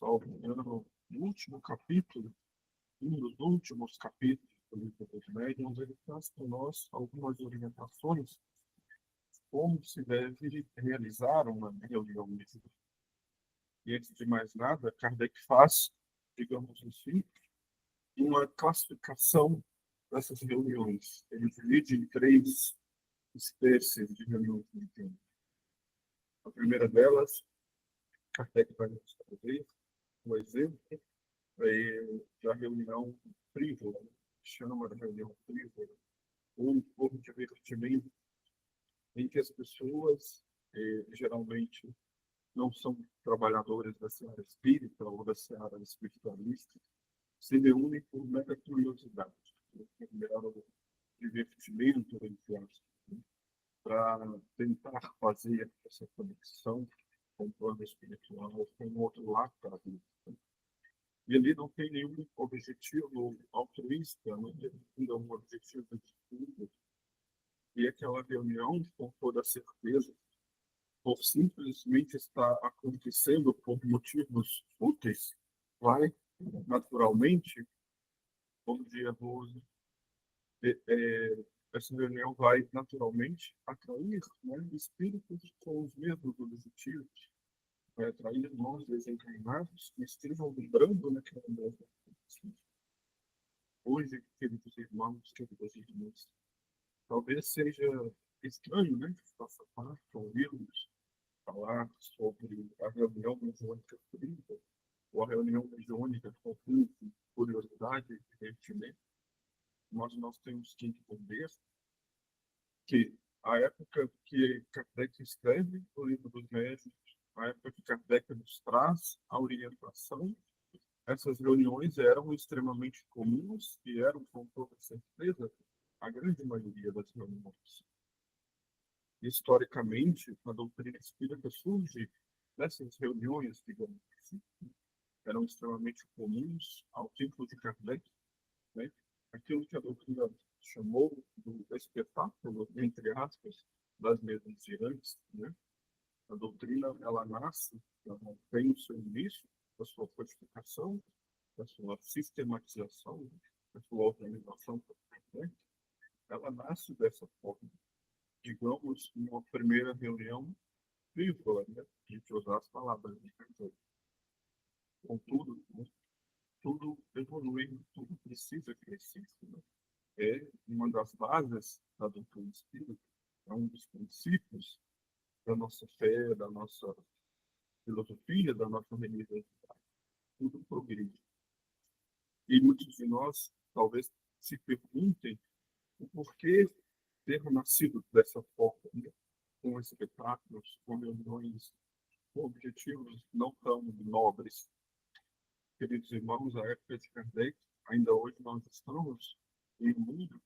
salvo engano, no último capítulo, um dos últimos capítulos do livro dos Médiuns, ele traz para nós algumas orientações como se deve realizar uma reunião mística. E antes de mais nada, Kardec faz, digamos assim, uma classificação dessas reuniões. Ele divide em três espécies de reuniões místicas. A primeira delas, Kardec vai nos trazer um exemplo da reunião frívola, chama de reunião frívola, ou divertimento, em que as pessoas, geralmente, não são trabalhadores da seara espírita ou da seara espiritualista, se reúnem por mera curiosidade, por mero divertimento, entre aspas, para tentar fazer essa conexão com o plano espiritual, com o outro lado da vida. E ali não tem nenhum objetivo altruísta, não tem um objetivo de estudo. E aquela reunião, com toda certeza, por simplesmente estar acontecendo por motivos úteis, vai naturalmente, como dia 12, essa reunião vai naturalmente atrair, né, espíritos com os mesmos objetivos, vai atrair irmãos desencarnados que estejam vibrando naquela mesma condição. Hoje, queridos irmãos, queridas irmãs, talvez seja estranho, né, de nossa parte, ouvirmos falar sobre a reunião mediúnica fria, ou a reunião mediúnica com curiosidade e divertimento. Mas nós temos que entender que a época que Kardec escreve o Livro dos Médiuns, a época que Kardec nos traz a orientação, essas reuniões eram extremamente comuns e eram, com toda certeza, a grande maioria das reuniões. Historicamente, a doutrina espírita surge dessas reuniões, digamos assim, eram extremamente comuns ao tempo de Kardec, né? Aquilo que a doutrina chamou do espetáculo, entre aspas, das mesas girantes, né? A doutrina, ela nasce, ela tem o seu início, a sua codificação, a sua sistematização, a sua organização, né? Ela nasce dessa forma. Digamos, uma primeira reunião frívola, né? A gente usar as palavras de Kardec. Contudo, né? Tudo evolui, tudo precisa crescer. Né? É uma das bases da doutrina espírita, é um dos princípios da nossa fé, da nossa filosofia, da nossa religiosidade. Tudo progride. E muitos de nós talvez se perguntem o porquê ter nascido dessa forma, né? Com espetáculos, com reuniões, com objetivos não tão nobres. Queridos irmãos, a época de Kardec, ainda hoje nós estamos em um mundo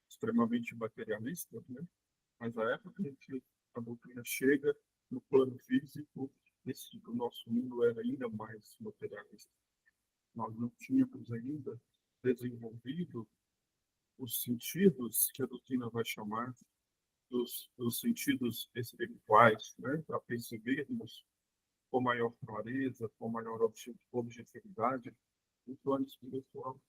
extremamente materialista, né? Mas a época em que a doutrina chega no plano físico, o nosso mundo era ainda mais materialista. Nós não tínhamos ainda desenvolvido os sentidos que a doutrina vai chamar dos sentidos espirituais, né? Para percebermos com maior clareza, com maior objetividade o plano espiritual.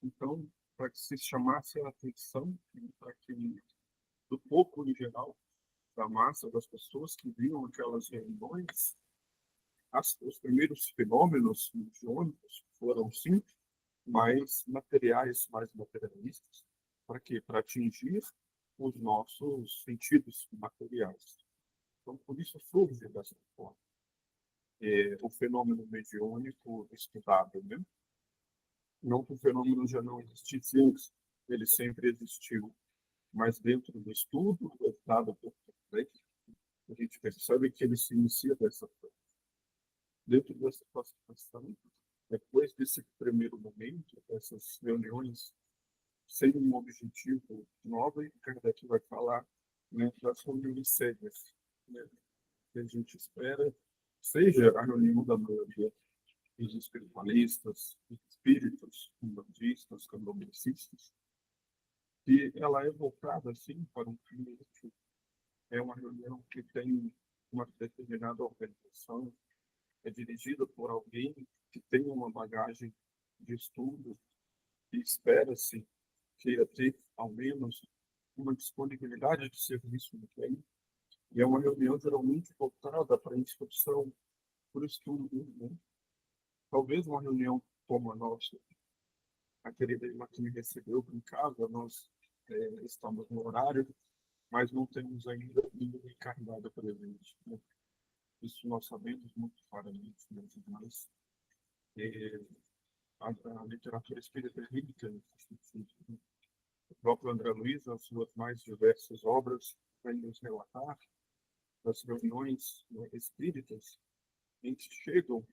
Então, para que se chamasse a atenção, para que do pouco em geral, da massa das pessoas que viam aquelas reuniões, os primeiros fenômenos mediúnicos foram, sim, mais materiais, mais materialistas. Para quê? Para atingir os nossos sentidos materiais. Então, por isso surge dessa forma o fenômeno mediúnico estudado, né? Não que o fenômeno já não existisse antes, ele sempre existiu, mas dentro do estudo dado por Kardec, a gente percebe que ele se inicia dessa forma. Dentro dessa classificação, depois desse primeiro momento, essas reuniões sem um objetivo nobre, Kardec vai falar, né, das reuniões sérias, né, que a gente espera seja a reunião da maioria dos espiritualistas, dos espíritos, umbandistas, candomblecistas, e ela é voltada, assim, para um fim útil. É uma reunião que tem uma determinada organização, é dirigida por alguém que tem uma bagagem de estudo e espera-se queira ter, ao menos, uma disponibilidade de serviço do bem, e é uma reunião geralmente voltada para a instrução, por estudo, né? Talvez uma reunião como a nossa, a querida irmã que me recebeu em casa, nós estamos no horário, mas não temos ainda ninguém encarnado presente, né? Isso nós sabemos muito claramente, né? Mas a literatura espírita é rica nesse sentido, né? O próprio André Luiz, nas suas mais diversas obras, vai nos relatar das reuniões, né, espíritas, em que chegam,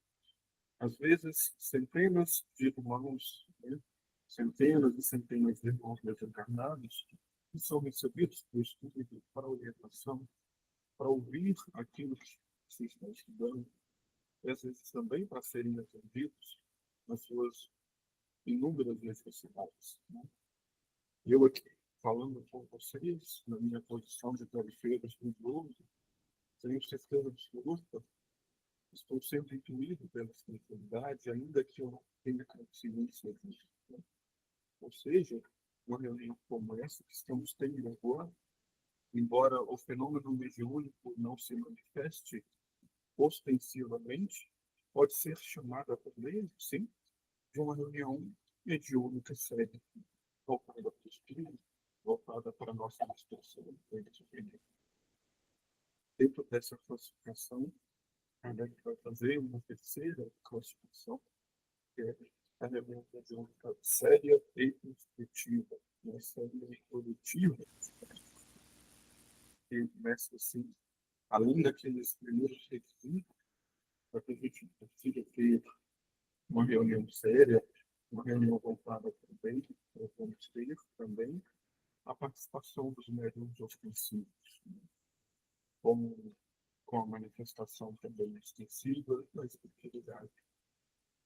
às vezes, centenas de irmãos, né, centenas e centenas de irmãos desencarnados, que são recebidos por espírito para orientação, para ouvir aquilo que se está estudando, e às vezes também para serem atendidos nas suas inúmeras necessidades, né? Eu aqui, falando com vocês, na minha posição de tarefeiro estudioso, tenho certeza absoluta, estou sempre intuído pela espiritualidade, ainda que eu não tenha consciência disso, né? Ou seja, uma reunião como essa que estamos tendo agora, embora o fenômeno mediúnico não se manifeste ostensivamente, pode ser chamada também, sim, de uma reunião mediúnica séria, voltada para o espírito, voltada para a nossa instrução. Dentro dessa classificação, Kardec vai fazer uma terceira classificação, que é a reunião mediúnica séria e instrutiva. Uma série produtiva, que começa assim, além daqueles primeiros requisitos, para que a gente consiga ter uma reunião séria, uma reunião voltada também, vamos ter também a participação dos médiuns ostensivos, né? como com a manifestação também extensiva da espiritualidade,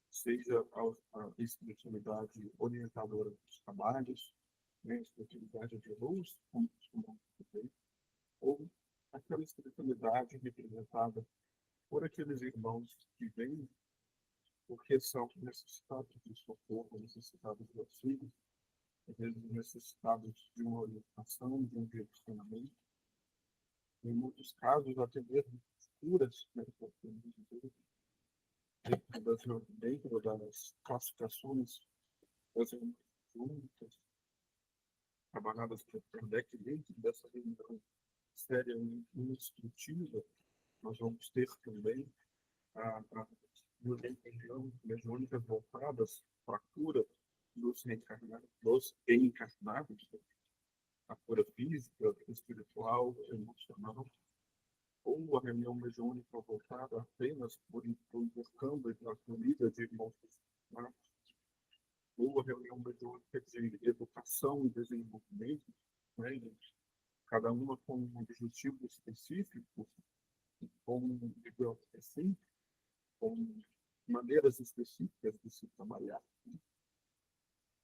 seja a espiritualidade orientadora dos trabalhos, né, a espiritualidade de luz, como costumamos dizer, ou aquela espiritualidade representada por aqueles irmãos que vêm porque são necessitados de socorro, necessitados de auxílio, às vezes necessitados de uma orientação, de um direcionamento, em muitos casos até mesmo curas, né, dentro das classificações das únicas trabalhadas por Kardec dentro dessa reunião séria e instrutiva, nós vamos ter também a reunião mediúnicas voltadas para a cura dos reencarnados, a cura física, espiritual, emocional, ou a reunião mediúnica voltada apenas por intercâmbio e para a comida de irmãos, ou a reunião mediúnica de educação e desenvolvimento, né, cada uma com um objetivo específico, com, digamos assim, com maneiras específicas de se trabalhar, né,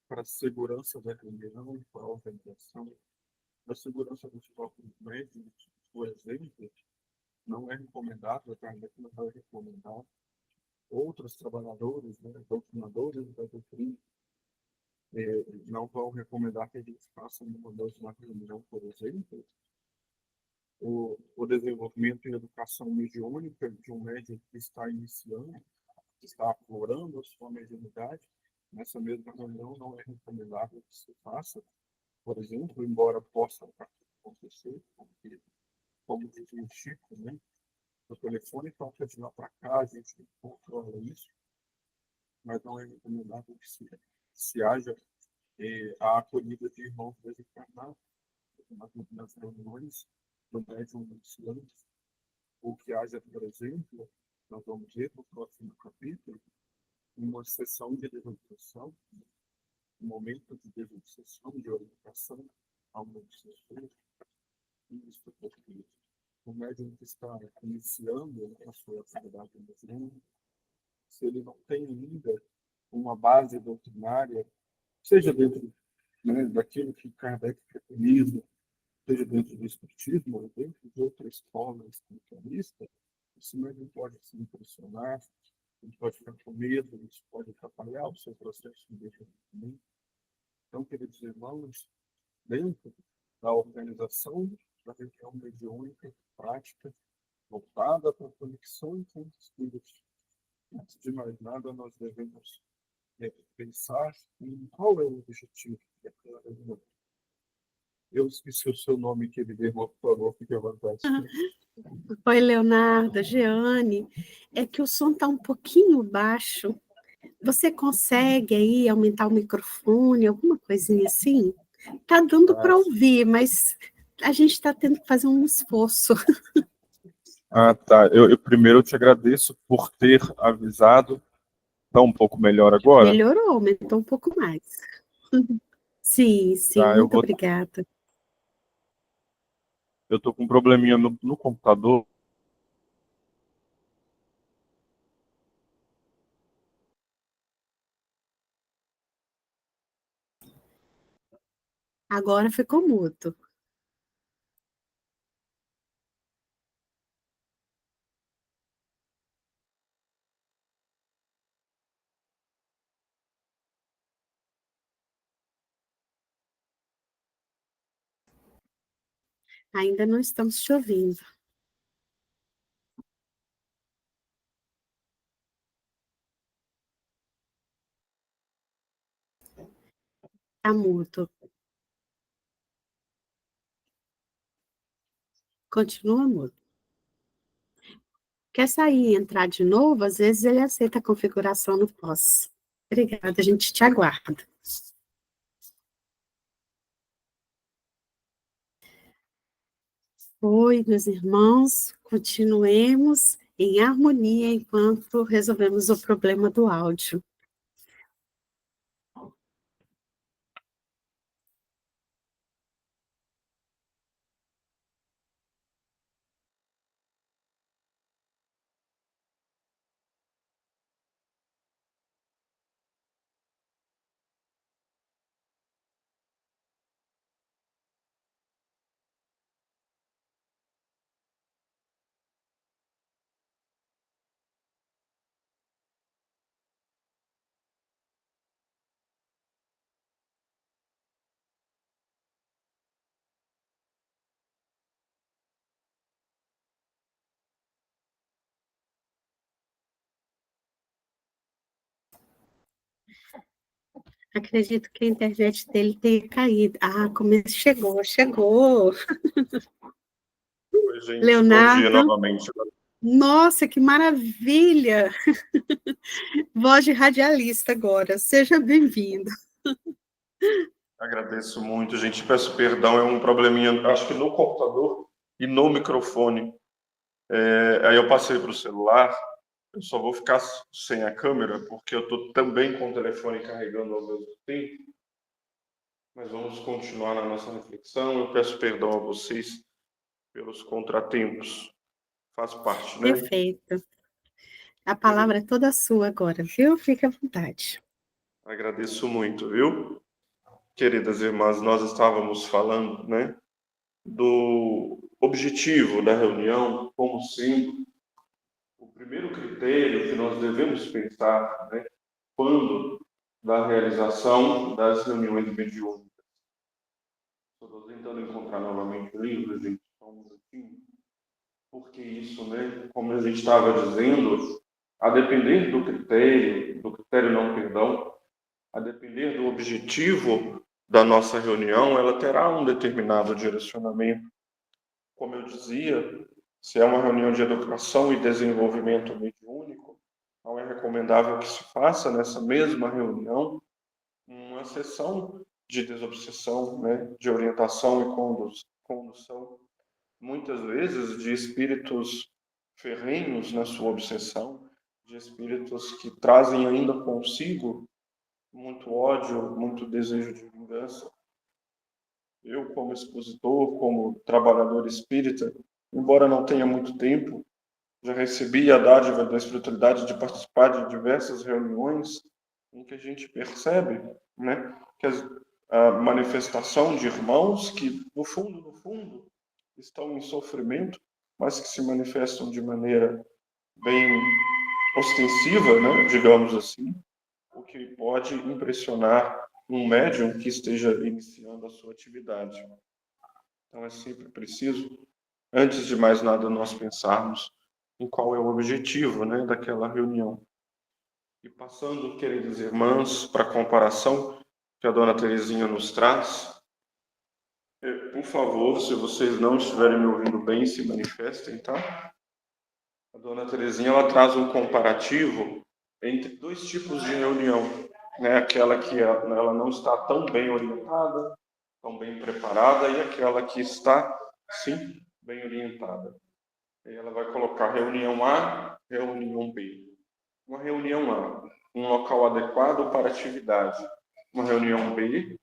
para a segurança da reunião, para a organização, para a segurança dos próprios médicos, por exemplo, não é recomendável, a Kardec não vai recomendar outros trabalhadores, né, doutrinadores da doutrina, não vão recomendar que a gente faça numa mesma reunião, por exemplo, o desenvolvimento em educação mediúnica de um médium que está iniciando, que está aflorando a sua mediunidade. Nessa mesma reunião não é recomendável que se faça, por exemplo, embora possa acontecer, porque, como diz o Chico, né, o telefone toca de lá para cá, a gente controla isso, mas não é recomendável que se haja a acolhida de irmãos desencarnados nas reuniões do médium iniciante, ou que haja, por exemplo, nós vamos ver no próximo capítulo, uma sessão de desobsessão, um momento de desobsessão, de orientação ao obsessor. Isso porque o médium que está iniciando a sua atividade mediúnica, se ele não tem ainda uma base doutrinária, seja dentro, né, daquilo que Kardec preconiza, seja dentro do espiritismo ou dentro de outra escola espiritualista, Esse medo pode se impressionar, ele pode ficar com medo, isso pode atrapalhar o seu processo de desenvolvimento. Então, queridos irmãos, dentro da organização da reunião mediúnica, prática, voltada para a conexão com os espíritos, antes de mais nada, nós devemos pensar em qual é o objetivo daquela reunião. Eu esqueci o seu nome, querido irmão, por favor, fique à vontade. Oi, Leonardo, Jeane. É que o som está um pouquinho baixo. Você consegue aí aumentar o microfone, alguma coisinha assim? Tá dando para ouvir, mas a gente está tendo que fazer um esforço. Ah, tá. Eu primeiro te agradeço por ter avisado. Está um pouco melhor agora? Melhorou, aumentou um pouco mais. Sim, Tá, muito obrigada. eu tô com um probleminha no computador. Agora ficou mudo. Ainda não estamos te ouvindo. Está mudo. Continua mudo. Quer sair e entrar de novo? Às vezes ele aceita a configuração no pós. Obrigada, a gente te aguarda. Oi, meus irmãos, continuemos em harmonia enquanto resolvemos o problema do áudio. Acredito que a internet dele tenha caído. Ah, chegou. Oi, gente, Leonardo. bom dia novamente. Nossa, que maravilha! Voz de radialista agora. Seja bem-vindo. Agradeço muito, gente. Peço perdão, é um probleminha, acho que no computador e no microfone. Aí eu passei para o celular. Eu só vou ficar sem a câmera, porque eu estou também com o telefone carregando ao mesmo tempo. Mas vamos continuar na nossa reflexão. Eu peço perdão a vocês pelos contratempos. Faz parte, né? Perfeito. A palavra é toda sua agora, viu? Fique à vontade. Agradeço muito, viu? Queridas irmãs, nós estávamos falando, né, do objetivo da reunião como sendo o primeiro critério que nós devemos pensar, né, quando da realização das reuniões mediúnicas. Estou tentando encontrar novamente o livro, gente, só um minutinho. Porque isso, né, como a gente estava dizendo, a depender do critério não perdão, a depender do objetivo da nossa reunião, ela terá um determinado direcionamento. Como eu dizia, se é uma reunião de educação e desenvolvimento mediúnico, não é recomendável que se faça nessa mesma reunião uma sessão de desobsessão, né, de orientação e condução, muitas vezes de espíritos ferrenhos na sua obsessão, de espíritos que trazem ainda consigo muito ódio, muito desejo de vingança. Eu, como expositor, como trabalhador espírita, embora não tenha muito tempo, já recebi a dádiva da espiritualidade de participar de diversas reuniões em que a gente percebe, né, que a manifestação de irmãos que, no fundo, estão em sofrimento, mas que se manifestam de maneira bem ostensiva, né, digamos assim, o que pode impressionar um médium que esteja iniciando a sua atividade. Então, é sempre preciso, antes de mais nada, nós pensarmos em qual é o objetivo, né, daquela reunião. E passando, queridos irmãos, para a comparação que a Dona Terezinha nos traz, por favor, se vocês não estiverem me ouvindo bem, se manifestem, tá? A Dona Terezinha, ela traz um comparativo entre dois tipos de reunião, né? Aquela que ela não está tão bem orientada, tão bem preparada, e aquela que está, sim, bem orientada. E ela vai colocar reunião A, reunião B. Uma reunião A, um local adequado para atividade. Uma reunião B,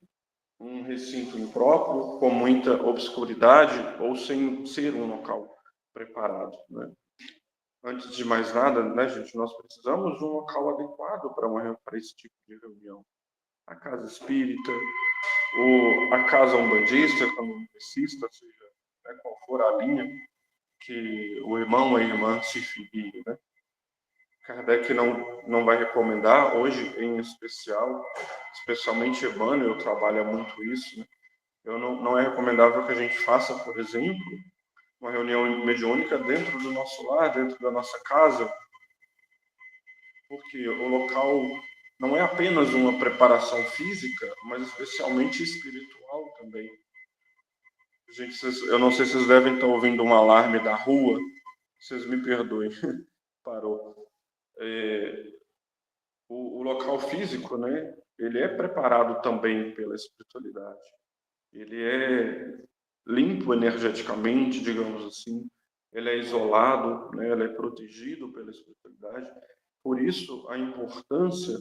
um recinto impróprio, com muita obscuridade ou sem ser um local preparado, né? Antes de mais nada, né, gente, nós precisamos de um local adequado para esse tipo de reunião. A casa espírita, ou a casa umbandista, candomblecista, seja, né, qual for a linha que o irmão ou a irmã se filie, né? Kardec não vai recomendar hoje, em especial, especialmente Emmanuel trabalha muito isso, né? Não é recomendável que a gente faça, por exemplo, uma reunião mediúnica dentro do nosso lar, dentro da nossa casa, porque o local não é apenas uma preparação física, mas especialmente espiritual também. Gente, eu não sei se vocês devem estar ouvindo um alarme da rua, vocês me perdoem, parou. O local físico, né, ele é preparado também pela espiritualidade. Ele é limpo energeticamente, digamos assim. Ele é isolado, né, ele é protegido pela espiritualidade. Por isso, a importância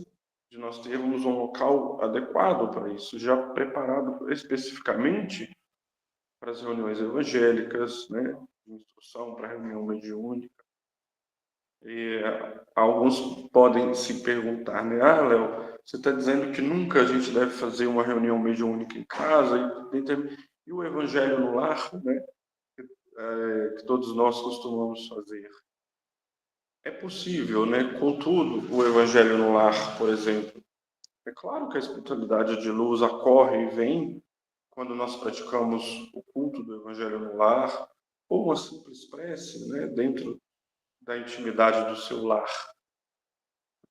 de nós termos um local adequado para isso, já preparado especificamente para as reuniões evangélicas, né, de instrução para a reunião mediúnica. E alguns podem se perguntar, né? Ah, Léo, você está dizendo que nunca a gente deve fazer uma reunião mediúnica em casa e o evangelho no lar, né? Que todos nós costumamos fazer. É possível, né? Contudo, o evangelho no lar, por exemplo, é claro que a espiritualidade de luz ocorre e vem quando nós praticamos o culto do evangelho no lar, ou uma simples prece, né? Dentro da intimidade do seu lar.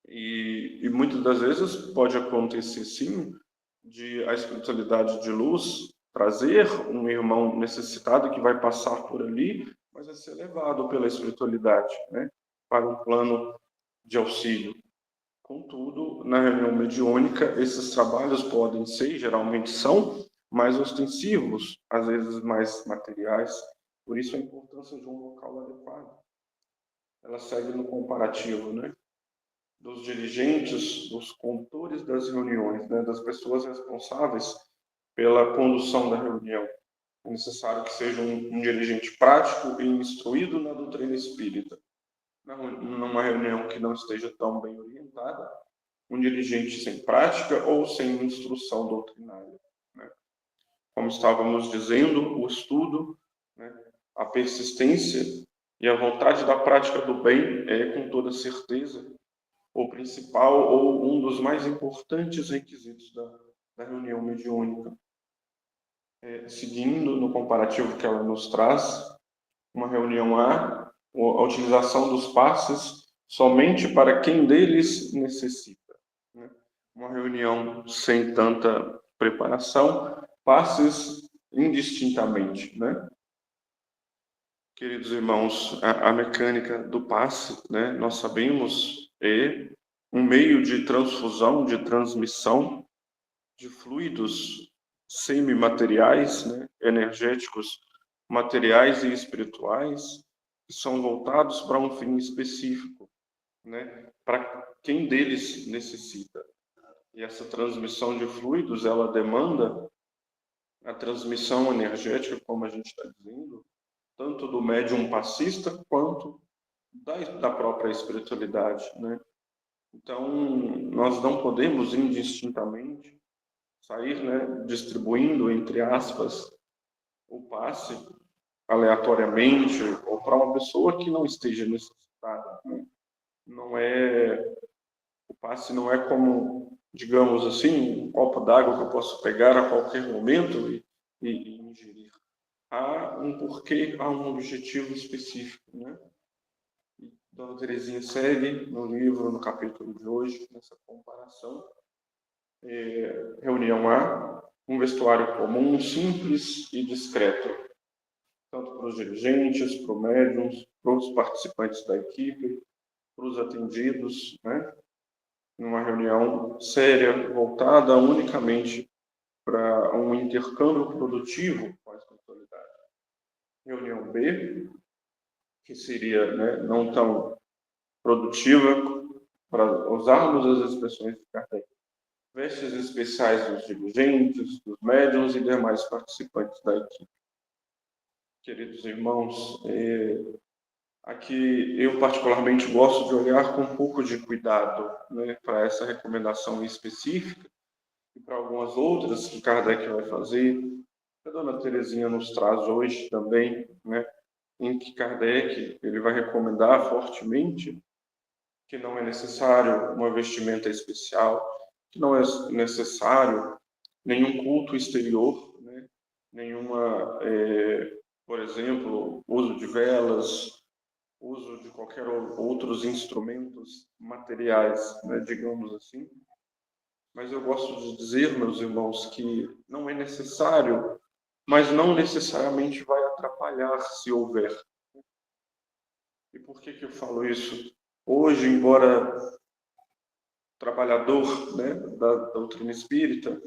E muitas das vezes pode acontecer, sim, de a espiritualidade de luz trazer um irmão necessitado que vai passar por ali, mas vai ser levado pela espiritualidade, né, para um plano de auxílio. Contudo, na reunião mediúnica, esses trabalhos podem ser, geralmente são, mais ostensivos, às vezes mais materiais. Por isso a importância de um local adequado. Ela segue no comparativo, né, dos dirigentes, dos condutores das reuniões, né, das pessoas responsáveis pela condução da reunião. É necessário que seja um dirigente prático e instruído na doutrina espírita. Numa reunião que não esteja tão bem orientada, um dirigente sem prática ou sem instrução doutrinária, né? Como estávamos dizendo, o estudo, né, a persistência e a vontade da prática do bem é, com toda certeza, o principal ou um dos mais importantes requisitos da reunião mediúnica. Seguindo no comparativo que ela nos traz, uma reunião A utilização dos passes somente para quem deles necessita, né? Uma reunião sem tanta preparação, passes indistintamente, né? Queridos irmãos, a mecânica do passe, né, nós sabemos, é um meio de transfusão, de transmissão de fluidos semimateriais, né, energéticos, materiais e espirituais, que são voltados para um fim específico, né, para quem deles necessita. E essa transmissão de fluidos, ela demanda a transmissão energética, como a gente está dizendo, tanto do médium passista quanto da própria espiritualidade, né? Então, nós não podemos indistintamente sair, né, distribuindo, entre aspas, o passe aleatoriamente ou para uma pessoa que não esteja necessitada, né? Não é, o passe não é como, digamos assim, um copo d'água que eu posso pegar a qualquer momento e ingerir. Há um porquê, há um objetivo específico, né? E Dona Terezinha segue no livro, no capítulo de hoje, nessa comparação. Reunião A, um vestuário comum, simples e discreto, tanto para os dirigentes, para os médiums, para os participantes da equipe, para os atendidos, né? Numa reunião séria, voltada unicamente para um intercâmbio produtivo com a espiritualidade. Reunião B, que seria, né, não tão produtiva, para usarmos as expressões de Kardec. Vestes especiais dos dirigentes, dos médiuns e demais participantes da equipe. Queridos irmãos, aqui eu particularmente gosto de olhar com um pouco de cuidado, né, para essa recomendação específica e para algumas outras que Kardec vai fazer, que a Dona Terezinha nos traz hoje também, né, em que Kardec ele vai recomendar fortemente que não é necessário uma vestimenta especial, que não é necessário nenhum culto exterior, né, nenhuma, por exemplo, uso de velas, uso de qualquer outros instrumentos materiais, né, digamos assim. Mas eu gosto de dizer, meus irmãos, que não é necessário, mas não necessariamente vai atrapalhar se houver. E por que eu falo isso? Hoje, embora trabalhador, né, da doutrina espírita,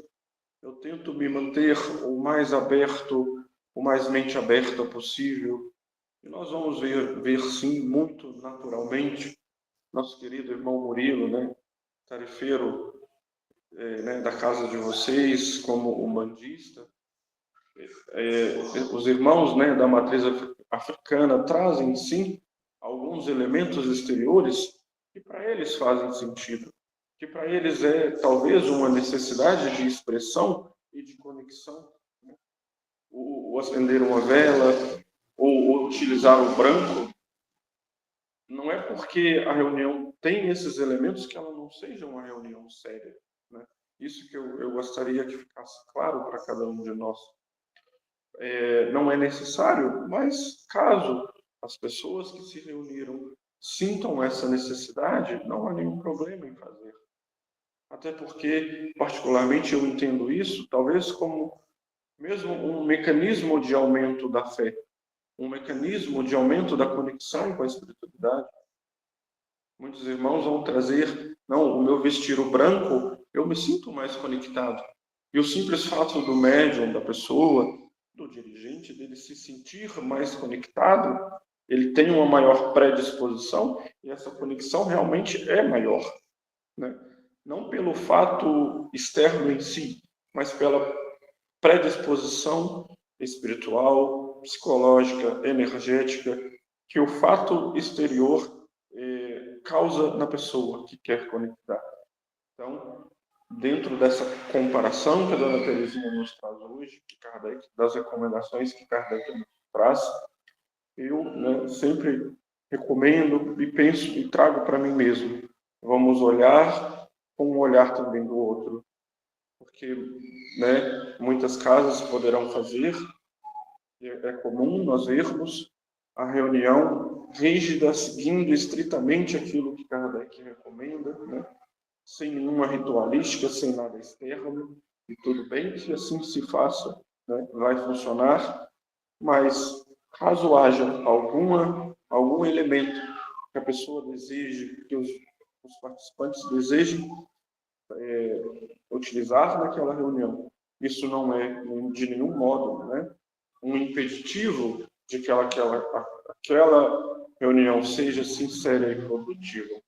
eu tento me manter o mais aberto, o mais mente aberta possível. E nós vamos ver sim, muito naturalmente, nosso querido irmão Murilo, né, tarefeiro, né, da casa de vocês, como umbandista. Os irmãos, né, da matriz africana trazem sim alguns elementos exteriores que para eles fazem sentido, que para eles é talvez uma necessidade de expressão e de conexão, né? O acender uma vela ou utilizar o branco, não é porque a reunião tem esses elementos que ela não seja uma reunião séria, né? Isso que eu gostaria que ficasse claro para cada um de nós. Não é necessário, mas caso as pessoas que se reuniram sintam essa necessidade, não há nenhum problema em fazer. Até porque, particularmente, eu entendo isso, talvez como mesmo um mecanismo de aumento da fé, um mecanismo de aumento da conexão com a espiritualidade. Muitos irmãos vão trazer, não, o meu vestir o branco, eu me sinto mais conectado. E o simples fato do médium, da pessoa, do dirigente, dele se sentir mais conectado, ele tem uma maior predisposição e essa conexão realmente é maior, né? Não pelo fato externo em si, mas pela predisposição espiritual, psicológica, energética, que o fato exterior causa na pessoa que quer conectar. Então, dentro dessa comparação que a Dona Terezinha nos traz hoje, que Kardec, das recomendações que Kardec nos traz, eu, né, sempre recomendo e penso e trago para mim mesmo. Vamos olhar com um olhar também do outro, porque, né, muitas casas poderão fazer, é comum nós vermos a reunião rígida, seguindo estritamente aquilo que Kardec recomenda, né, sem nenhuma ritualística, sem nada externo, e tudo bem que assim se faça, né, vai funcionar, mas caso haja algum elemento que a pessoa deseje, que os participantes desejem utilizar naquela reunião, isso não é de nenhum modo, né, um impeditivo de que aquela reunião seja sincera e produtiva.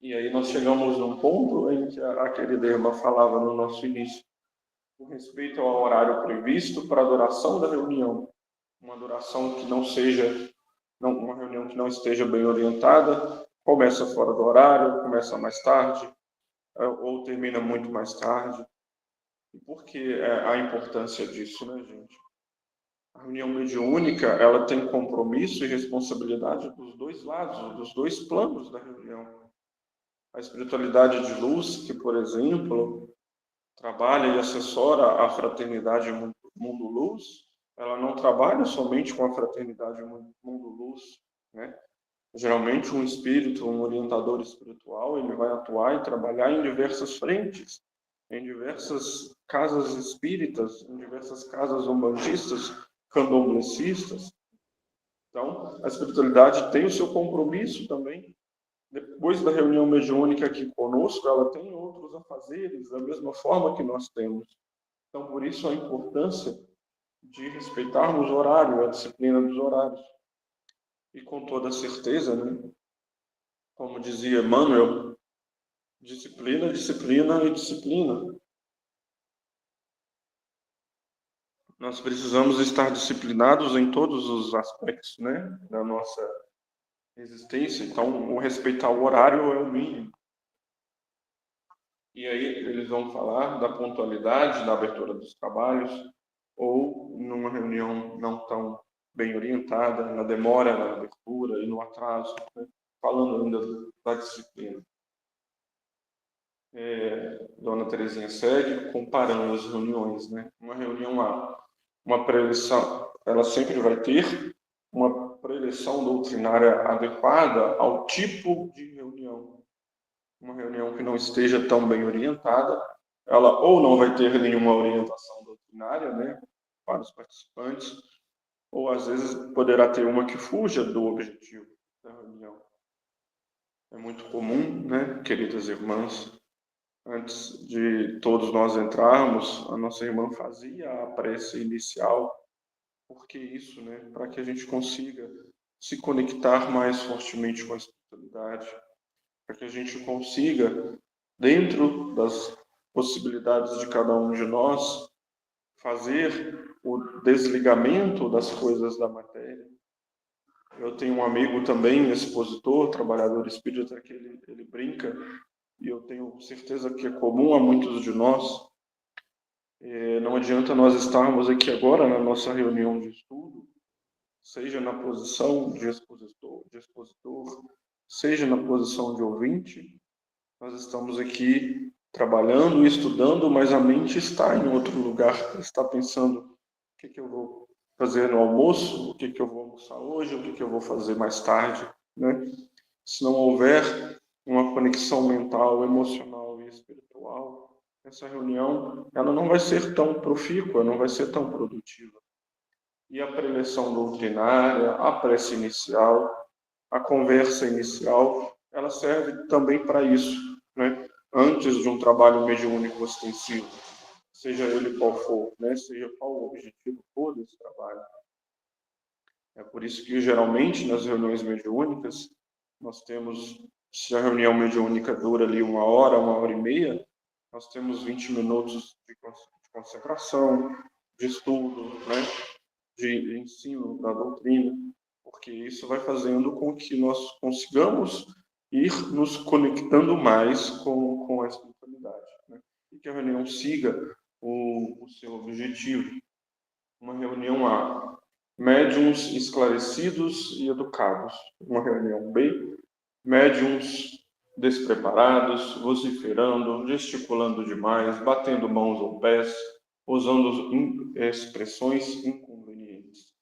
E aí nós chegamos num ponto em que a querida irmã falava no nosso início, com respeito ao horário previsto para a duração da reunião. Uma duração que não seja, uma reunião que não esteja bem orientada, começa fora do horário, começa mais tarde, ou termina muito mais tarde. E por que a importância disso, né, gente? A reunião mediúnica, ela tem compromisso e responsabilidade dos dois lados, dos dois planos da reunião. A espiritualidade de luz, que, por exemplo, trabalha e assessora a fraternidade Mundo Luz, ela não trabalha somente com a fraternidade Mundo Luz, né? Geralmente um espírito, um orientador espiritual, ele vai atuar e trabalhar em diversas frentes, em diversas casas espíritas, em diversas casas umbandistas, candomblecistas. Então, a espiritualidade tem o seu compromisso também. Depois da reunião mediúnica aqui conosco, ela tem outros afazeres, da mesma forma que nós temos. Então, por isso a importância de respeitarmos o horário, a disciplina dos horários. E com toda certeza, né? Como dizia Emmanuel, disciplina, disciplina e disciplina. Nós precisamos estar disciplinados em todos os aspectos, né, da nossa existência. Então, o respeitar o horário é o mínimo. E aí eles vão falar da pontualidade, da abertura dos trabalhos, ou numa reunião não tão bem orientada, na demora na abertura e no atraso, né? Falando ainda da disciplina. Dona Terezinha segue comparando as reuniões, né? Uma reunião uma preleção, ela sempre vai ter uma preleção doutrinária adequada ao tipo de reunião. Uma reunião que não esteja tão bem orientada, ela ou não vai ter nenhuma orientação doutrinária, né, para os participantes, ou às vezes poderá ter uma que fuja do objetivo da reunião. É muito comum, né, queridas irmãs, antes de todos nós entrarmos, a nossa irmã fazia a prece inicial. Por que isso, né? Para que a gente consiga se conectar mais fortemente com a espiritualidade, para que a gente consiga, dentro das possibilidades de cada um de nós, fazer o desligamento das coisas da matéria. Eu tenho um amigo também, expositor, trabalhador espírita, que ele brinca, e eu tenho certeza que é comum a muitos de nós. Não adianta nós estarmos aqui agora na nossa reunião de estudo, seja na posição de expositor, seja na posição de ouvinte. Nós estamos aqui trabalhando e estudando, mas a mente está em outro lugar, está pensando o que eu vou fazer no almoço, o que eu vou almoçar hoje, o que eu vou fazer mais tarde, né? Se não houver uma conexão mental, emocional e espiritual, essa reunião ela não vai ser tão profícua, não vai ser tão produtiva. E a preleção doutrinária, a prece inicial, a conversa inicial, ela serve também para isso, né? Antes de um trabalho mediúnico ostensivo, seja ele qual for, né? Seja qual o objetivo for desse trabalho. É por isso que, geralmente, nas reuniões mediúnicas, nós temos, se a reunião mediúnica dura ali 1 hora, 1 hora e meia, nós temos 20 minutos de concentração, de estudo, né? De ensino da doutrina, porque isso vai fazendo com que nós consigamos ir nos conectando mais com a espiritualidade, né? E que a reunião siga o seu objetivo. Uma reunião A, médiuns esclarecidos e educados. Uma reunião B, médiuns despreparados, vociferando, gesticulando demais, batendo mãos ou pés, usando expressões inconvenientes.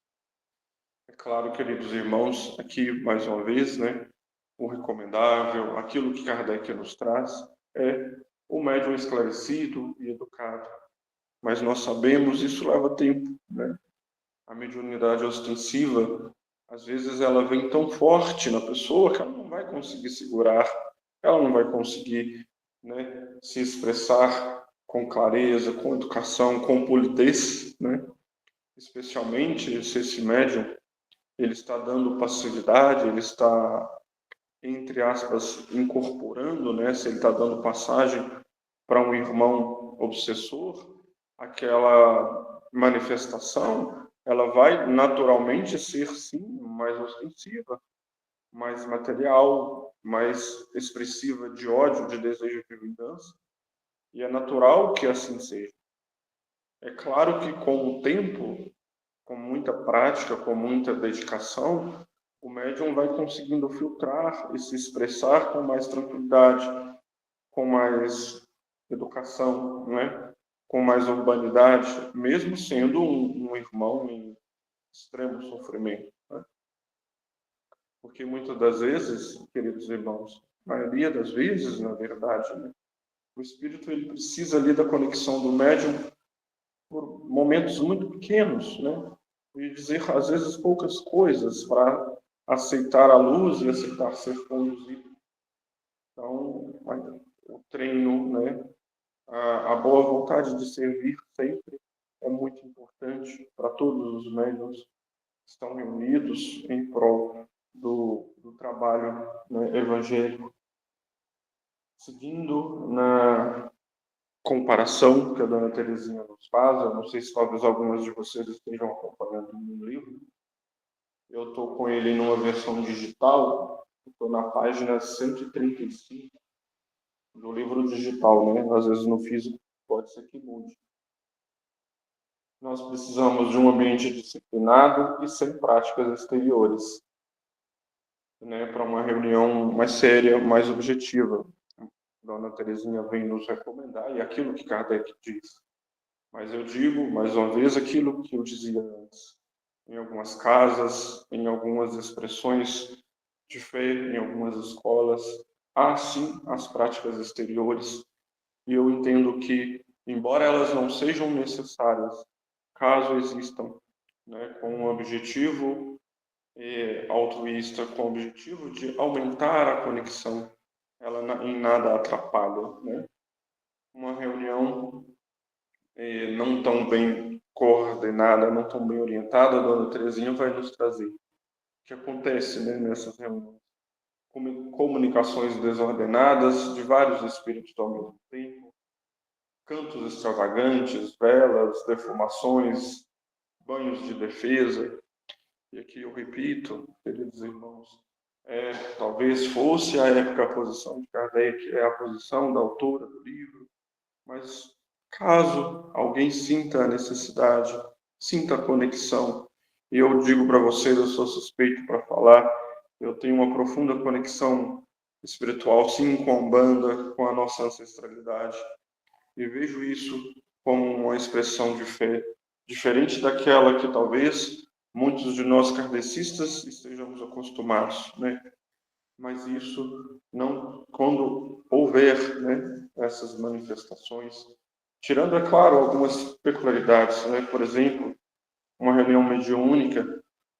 É claro, queridos irmãos, aqui mais uma vez, né, o recomendável, aquilo que Kardec nos traz, é o médium esclarecido e educado. Mas nós sabemos, isso leva tempo, né? A mediunidade ostensiva, às vezes ela vem tão forte na pessoa que ela não vai conseguir segurar, ela não vai conseguir, né, se expressar com clareza, com educação, com polidez, né? Especialmente se esse médium ele está dando passividade, ele está, entre aspas, incorporando, né? Se ele está dando passagem para um irmão obsessor, aquela manifestação, ela vai naturalmente ser, sim, mais ostensiva, mais material, mais expressiva de ódio, de desejo de vingança. E é natural que assim seja. É claro que com o tempo, com muita prática, com muita dedicação, o médium vai conseguindo filtrar e se expressar com mais tranquilidade, com mais educação, né? Com mais urbanidade, mesmo sendo um irmão em extremo sofrimento. Né? Porque muitas das vezes, queridos irmãos, a maioria das vezes, na verdade, né? O espírito ele precisa ali da conexão do médium por momentos muito pequenos, né? E dizer, às vezes, poucas coisas para aceitar a luz e aceitar ser conduzido. Então, o treino, né? A boa vontade de servir sempre é muito importante para todos os médiuns que estão reunidos em prol do trabalho, né, evangélico. Seguindo na comparação que a dona Terezinha nos faz, eu não sei se talvez algumas de vocês estejam acompanhando no livro, eu estou com ele numa versão digital, estou na página 135 do livro digital, né? Às vezes no físico pode ser que mude. Nós precisamos de um ambiente disciplinado e sem práticas exteriores, né? Para uma reunião mais séria, mais objetiva. Dona Terezinha vem nos recomendar, e aquilo que Kardec diz. Mas eu digo, mais uma vez, aquilo que eu dizia antes. Em algumas casas, em algumas expressões de fé, em algumas escolas, há sim as práticas exteriores. E eu entendo que, embora elas não sejam necessárias, caso existam, né, com um objetivo altruísta, com o objetivo de aumentar a conexão, ela em nada atrapalha, né? Uma reunião não tão bem coordenada, não tão bem orientada, a dona Terezinha vai nos trazer o que acontece, né, nessas reuniões. Comunicações desordenadas de vários espíritos ao mesmo tempo, cantos extravagantes, velas, defumações, banhos de defesa. E aqui eu repito, queridos irmãos, talvez fosse a época a posição de Kardec, é a posição da autora do livro, mas caso alguém sinta a necessidade, sinta a conexão, e eu digo para vocês, eu sou suspeito para falar, eu tenho uma profunda conexão espiritual, sim, com a Umbanda, com a nossa ancestralidade, e vejo isso como uma expressão de fé, diferente daquela que talvez muitos de nós kardecistas estejamos acostumados, né? Mas isso não, quando houver, né, essas manifestações, tirando, é claro, algumas peculiaridades, né? Por exemplo, uma reunião mediúnica,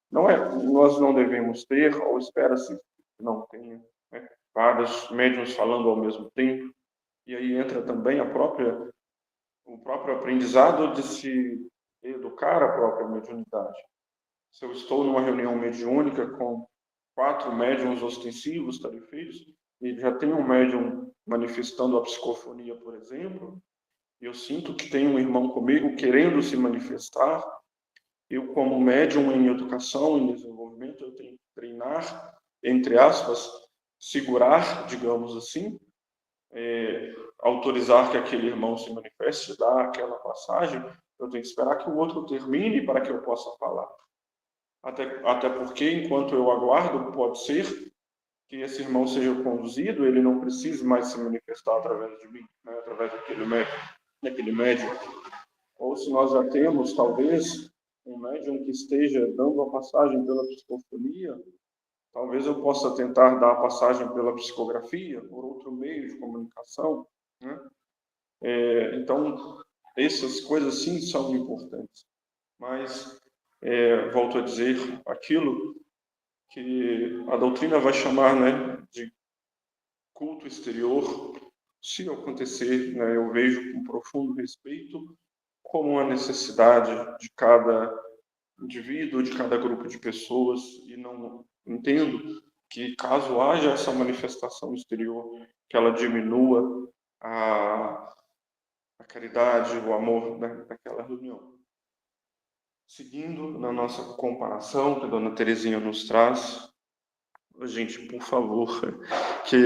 nós não devemos ter, ou espera-se que não tenha, né, vários médiuns falando ao mesmo tempo, e aí entra também o próprio aprendizado de se educar a própria mediunidade. Se eu estou numa reunião mediúnica com 4 médiuns ostensivos, tarefeiros, e já tem um médium manifestando a psicofonia, por exemplo, eu sinto que tem um irmão comigo querendo se manifestar, eu, como médium em educação, em desenvolvimento, eu tenho que treinar, entre aspas, segurar, digamos assim, autorizar que aquele irmão se manifeste, dar aquela passagem, eu tenho que esperar que o outro termine para que eu possa falar. Até porque, enquanto eu aguardo, pode ser que esse irmão seja conduzido, ele não precise mais se manifestar através de mim, né? Através daquele médium. Ou se nós já temos, talvez, um médium que esteja dando a passagem pela psicofonia, talvez eu possa tentar dar a passagem pela psicografia, por outro meio de comunicação, né? Então, essas coisas sim são importantes. Mas, volto a dizer, aquilo que a doutrina vai chamar, né, de culto exterior, se acontecer, né, eu vejo com profundo respeito como uma necessidade de cada indivíduo, de cada grupo de pessoas, e não entendo que caso haja essa manifestação exterior, que ela diminua a caridade, o amor daquela reunião. Seguindo na nossa comparação que a dona Terezinha nos traz, gente, por favor, que,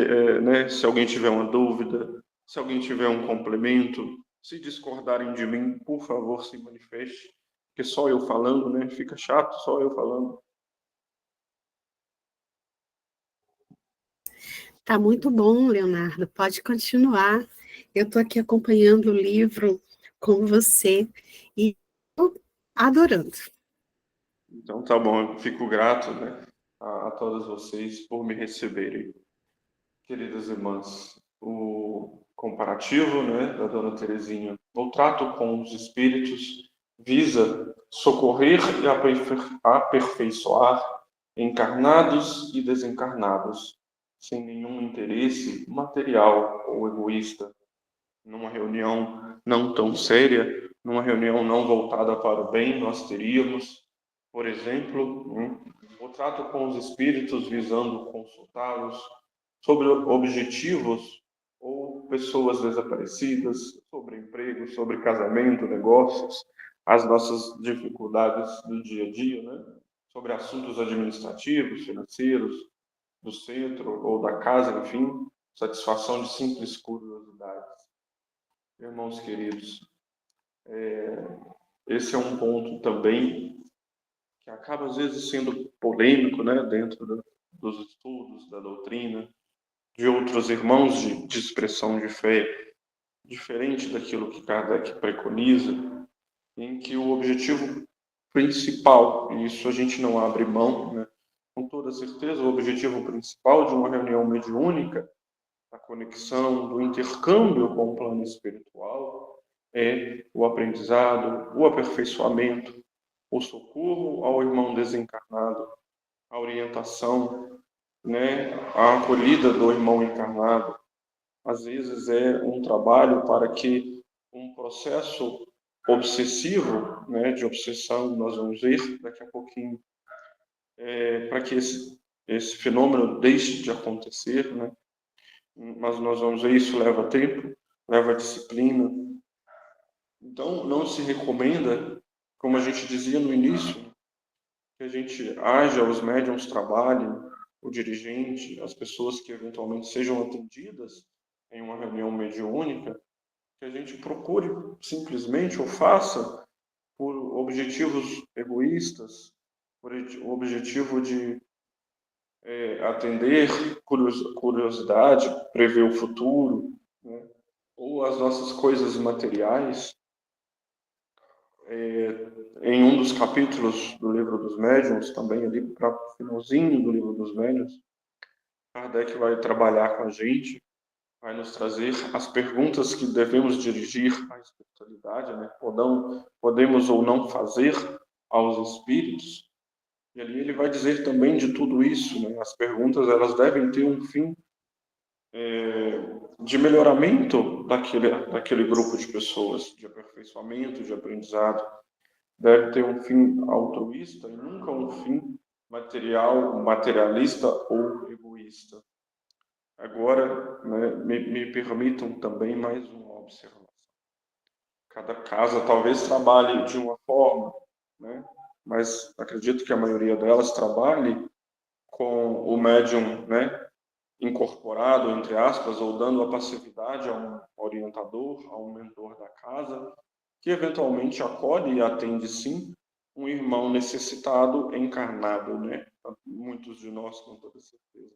né, se alguém tiver uma dúvida, se alguém tiver um complemento, se discordarem de mim, por favor, se manifeste. Porque só eu falando, né? Fica chato, só eu falando. Tá muito bom, Leonardo. Pode continuar. Eu estou aqui acompanhando o livro com você e tô adorando. Então tá bom, eu fico grato, né, a todas vocês por me receberem. Queridas irmãs, o comparativo, né, da Dona Teresinha, o trato com os espíritos visa socorrer e aperfeiçoar encarnados e desencarnados, sem nenhum interesse material ou egoísta. Numa reunião não tão séria, numa reunião não voltada para o bem, nós teríamos, por exemplo, o trato com os espíritos visando consultá-los sobre objetivos ou pessoas desaparecidas, sobre emprego, sobre casamento, negócios, as nossas dificuldades do dia a dia, né? Sobre assuntos administrativos, financeiros, do centro ou da casa, enfim, satisfação de simples curiosidades. Irmãos queridos, esse é um ponto também que acaba às vezes sendo polêmico, né, dentro dos estudos, da doutrina, de outros irmãos de expressão de fé, diferente daquilo que Kardec preconiza, em que o objetivo principal, e isso a gente não abre mão, né, com toda certeza, o objetivo principal de uma reunião mediúnica, a conexão, do intercâmbio com o plano espiritual, é o aprendizado, o aperfeiçoamento, o socorro ao irmão desencarnado, a orientação, né, a acolhida do irmão encarnado. Às vezes é um trabalho para que um processo obsessivo, né, de obsessão, nós vamos ver daqui a pouquinho, para que esse fenômeno deixe de acontecer, né? Mas nós vamos ver, isso leva tempo, leva disciplina. Então, não se recomenda, como a gente dizia no início, que a gente haja, os médiuns trabalhem, o dirigente, as pessoas que eventualmente sejam atendidas em uma reunião mediúnica, que a gente procure simplesmente ou faça por objetivos egoístas, por o objetivo de atender curiosidade, prever o futuro, né? Ou as nossas coisas materiais. Em um dos capítulos do Livro dos Médiuns, também ali para o finalzinho do Livro dos Médiuns, Kardec vai trabalhar com a gente, vai nos trazer as perguntas que devemos dirigir à espiritualidade, né? Podemos ou não fazer aos espíritos. E ali ele vai dizer também de tudo isso, né? As perguntas, elas devem ter um fim de melhoramento daquele grupo de pessoas, de aperfeiçoamento, de aprendizado. Deve ter um fim altruísta e nunca um fim materialista ou egoísta. Agora, né, me permitam também mais uma observação. Cada casa talvez trabalhe de uma forma, né, mas acredito que a maioria delas trabalhe com o médium, né, incorporado, entre aspas, ou dando a passividade a um orientador, a um mentor da casa, que eventualmente acolhe e atende, sim, um irmão necessitado encarnado, né? Muitos de nós, com toda certeza.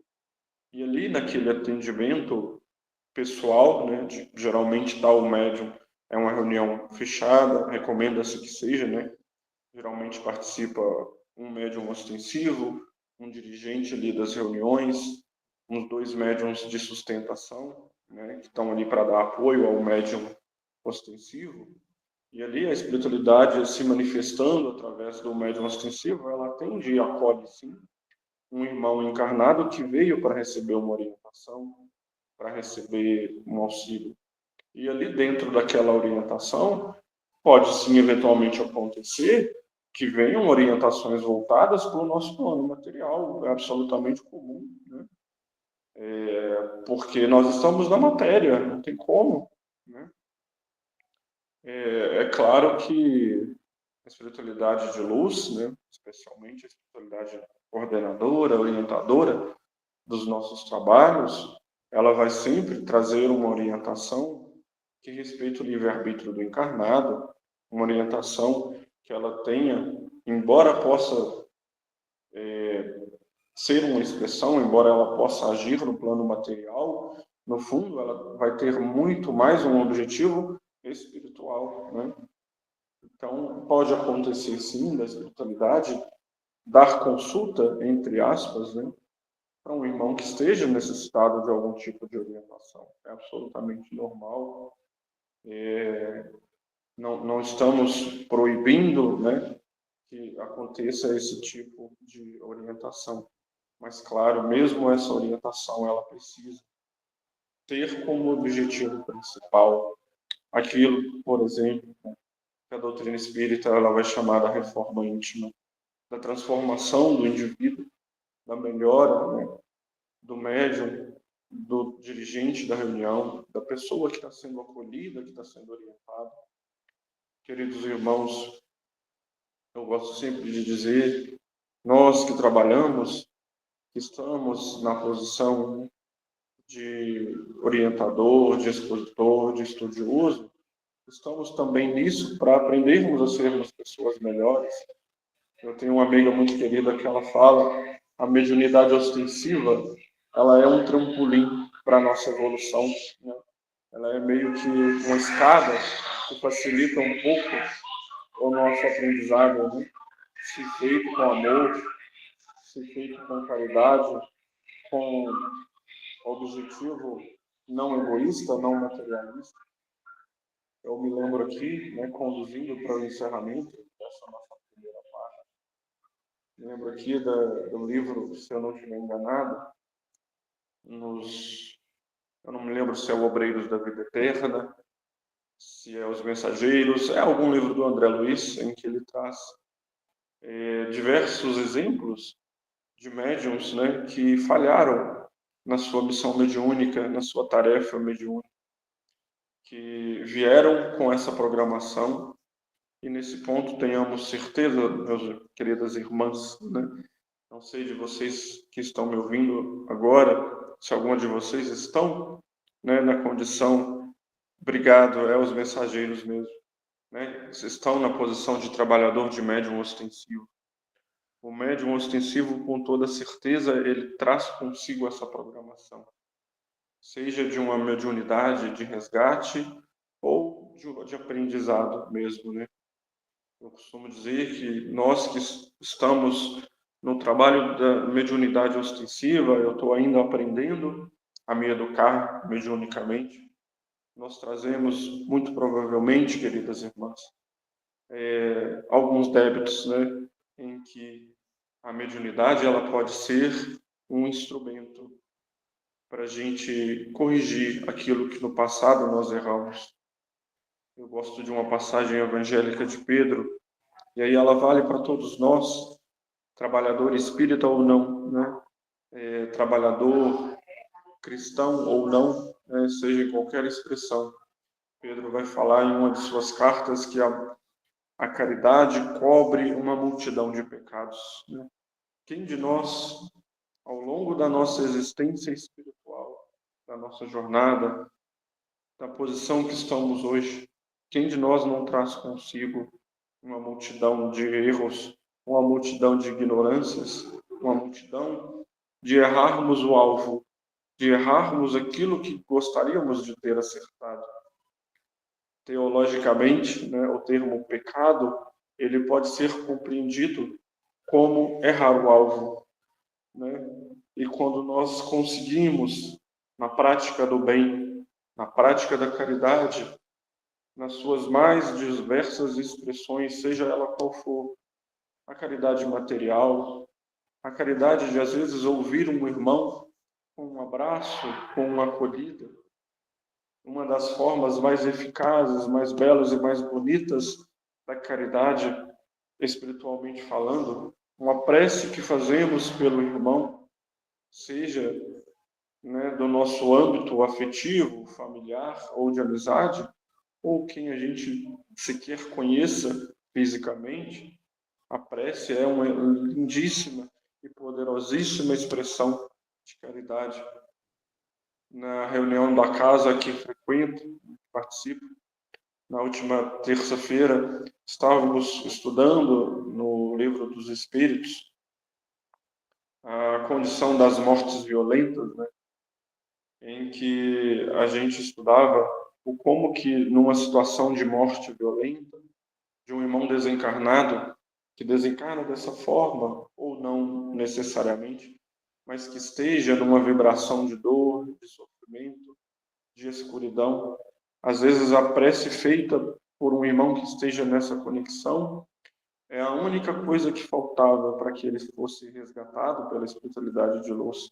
E ali, naquele atendimento pessoal, né, geralmente tal médium é uma reunião fechada, recomenda-se que seja, né? Geralmente participa um médium ostensivo, um dirigente ali das reuniões, uns 2 médiums de sustentação, né, que estão ali para dar apoio ao médium ostensivo. E ali a espiritualidade se manifestando através do médium ostensivo, ela atende e acolhe, sim, um irmão encarnado que veio para receber uma orientação, para receber um auxílio. E ali dentro daquela orientação, pode sim eventualmente acontecer que venham orientações voltadas para o nosso plano material, é absolutamente comum, né? Porque nós estamos na matéria, não tem como, né? É claro que a espiritualidade de luz, né, especialmente a espiritualidade coordenadora, orientadora dos nossos trabalhos, ela vai sempre trazer uma orientação que respeita o livre-arbítrio do encarnado, uma orientação que ela tenha, embora possa ser uma expressão, embora ela possa agir no plano material, no fundo ela vai ter muito mais um objetivo espiritual, né? Então, pode acontecer sim da espiritualidade dar consulta, entre aspas, né, para um irmão que esteja necessitado de algum tipo de orientação. É absolutamente normal. Não estamos proibindo, né, que aconteça esse tipo de orientação. Mas, claro, mesmo essa orientação, ela precisa ter como objetivo principal aquilo, por exemplo, que a doutrina espírita ela vai chamar da reforma íntima, da transformação do indivíduo, da melhora, né, do médium, do dirigente da reunião, da pessoa que está sendo acolhida, que está sendo orientada. Queridos irmãos, eu gosto sempre de dizer, nós que trabalhamos, que estamos na posição de orientador, de expositor, de estudioso, estamos também nisso para aprendermos a sermos pessoas melhores. Eu tenho uma amiga muito querida que ela fala, a mediunidade ostensiva, ela é um trampolim para a nossa evolução, né? Ela é meio que uma escada que facilita um pouco o nosso aprendizado, né? Se feito com amor, se feito com caridade, com objetivo não egoísta, não materialista. Eu me lembro aqui, né, conduzindo para o encerramento dessa nossa primeira parte, me lembro aqui do livro, se eu não estiver enganado, eu não me lembro se é o Obreiros da Vida Eterna, se é Os Mensageiros, é algum livro do André Luiz, em que ele traz diversos exemplos de médiuns, né, que falharam na sua missão mediúnica, na sua tarefa mediúnica, que vieram com essa programação. E nesse ponto tenhamos certeza, meus queridas irmãs, né? Não sei de vocês que estão me ouvindo agora, se alguma de vocês estão, né, na condição, obrigado, é os mensageiros mesmo, né? Estão na posição de trabalhador de médium ostensivo. O médium ostensivo, com toda certeza, ele traz consigo essa programação, seja de uma mediunidade de resgate ou de aprendizado mesmo, né? Eu costumo dizer que nós que estamos no trabalho da mediunidade ostensiva, eu estou ainda aprendendo a me educar mediunicamente. Nós trazemos, muito provavelmente, queridas irmãs, alguns débitos, né, em que a mediunidade ela pode ser um instrumento para a gente corrigir aquilo que no passado nós erramos. Eu gosto de uma passagem evangélica de Pedro, e aí ela vale para todos nós, trabalhador espírita ou não, né? Trabalhador cristão ou não, né? Seja em qualquer expressão. Pedro vai falar em uma de suas cartas que a caridade cobre uma multidão de pecados, né? Quem de nós, ao longo da nossa existência espiritual, da nossa jornada, da posição que estamos hoje, quem de nós não traz consigo uma multidão de erros, uma multidão de ignorâncias, uma multidão de errarmos o alvo, de errarmos aquilo que gostaríamos de ter acertado? Teologicamente, né, o termo pecado, ele pode ser compreendido como errar o alvo, né? E quando nós conseguimos, na prática do bem, na prática da caridade, nas suas mais diversas expressões, seja ela qual for, a caridade material, a caridade de, às vezes, ouvir um irmão com um abraço, com uma acolhida, uma das formas mais eficazes, mais belas e mais bonitas da caridade, espiritualmente falando, uma prece que fazemos pelo irmão, seja, né, do nosso âmbito afetivo, familiar ou de amizade, ou quem a gente sequer conheça fisicamente, a prece é uma lindíssima e poderosíssima expressão de caridade. Na reunião da casa que frequento, participo, Na última terça-feira, estávamos estudando no Livro dos Espíritos a condição das mortes violentas, né? Em que a gente estudava o como que numa situação de morte violenta, de um irmão desencarnado, que desencarna dessa forma, ou não necessariamente, mas que esteja numa vibração de dor, de sofrimento, de escuridão. Às vezes a prece feita por um irmão que esteja nessa conexão é a única coisa que faltava para que ele fosse resgatado pela espiritualidade de luz.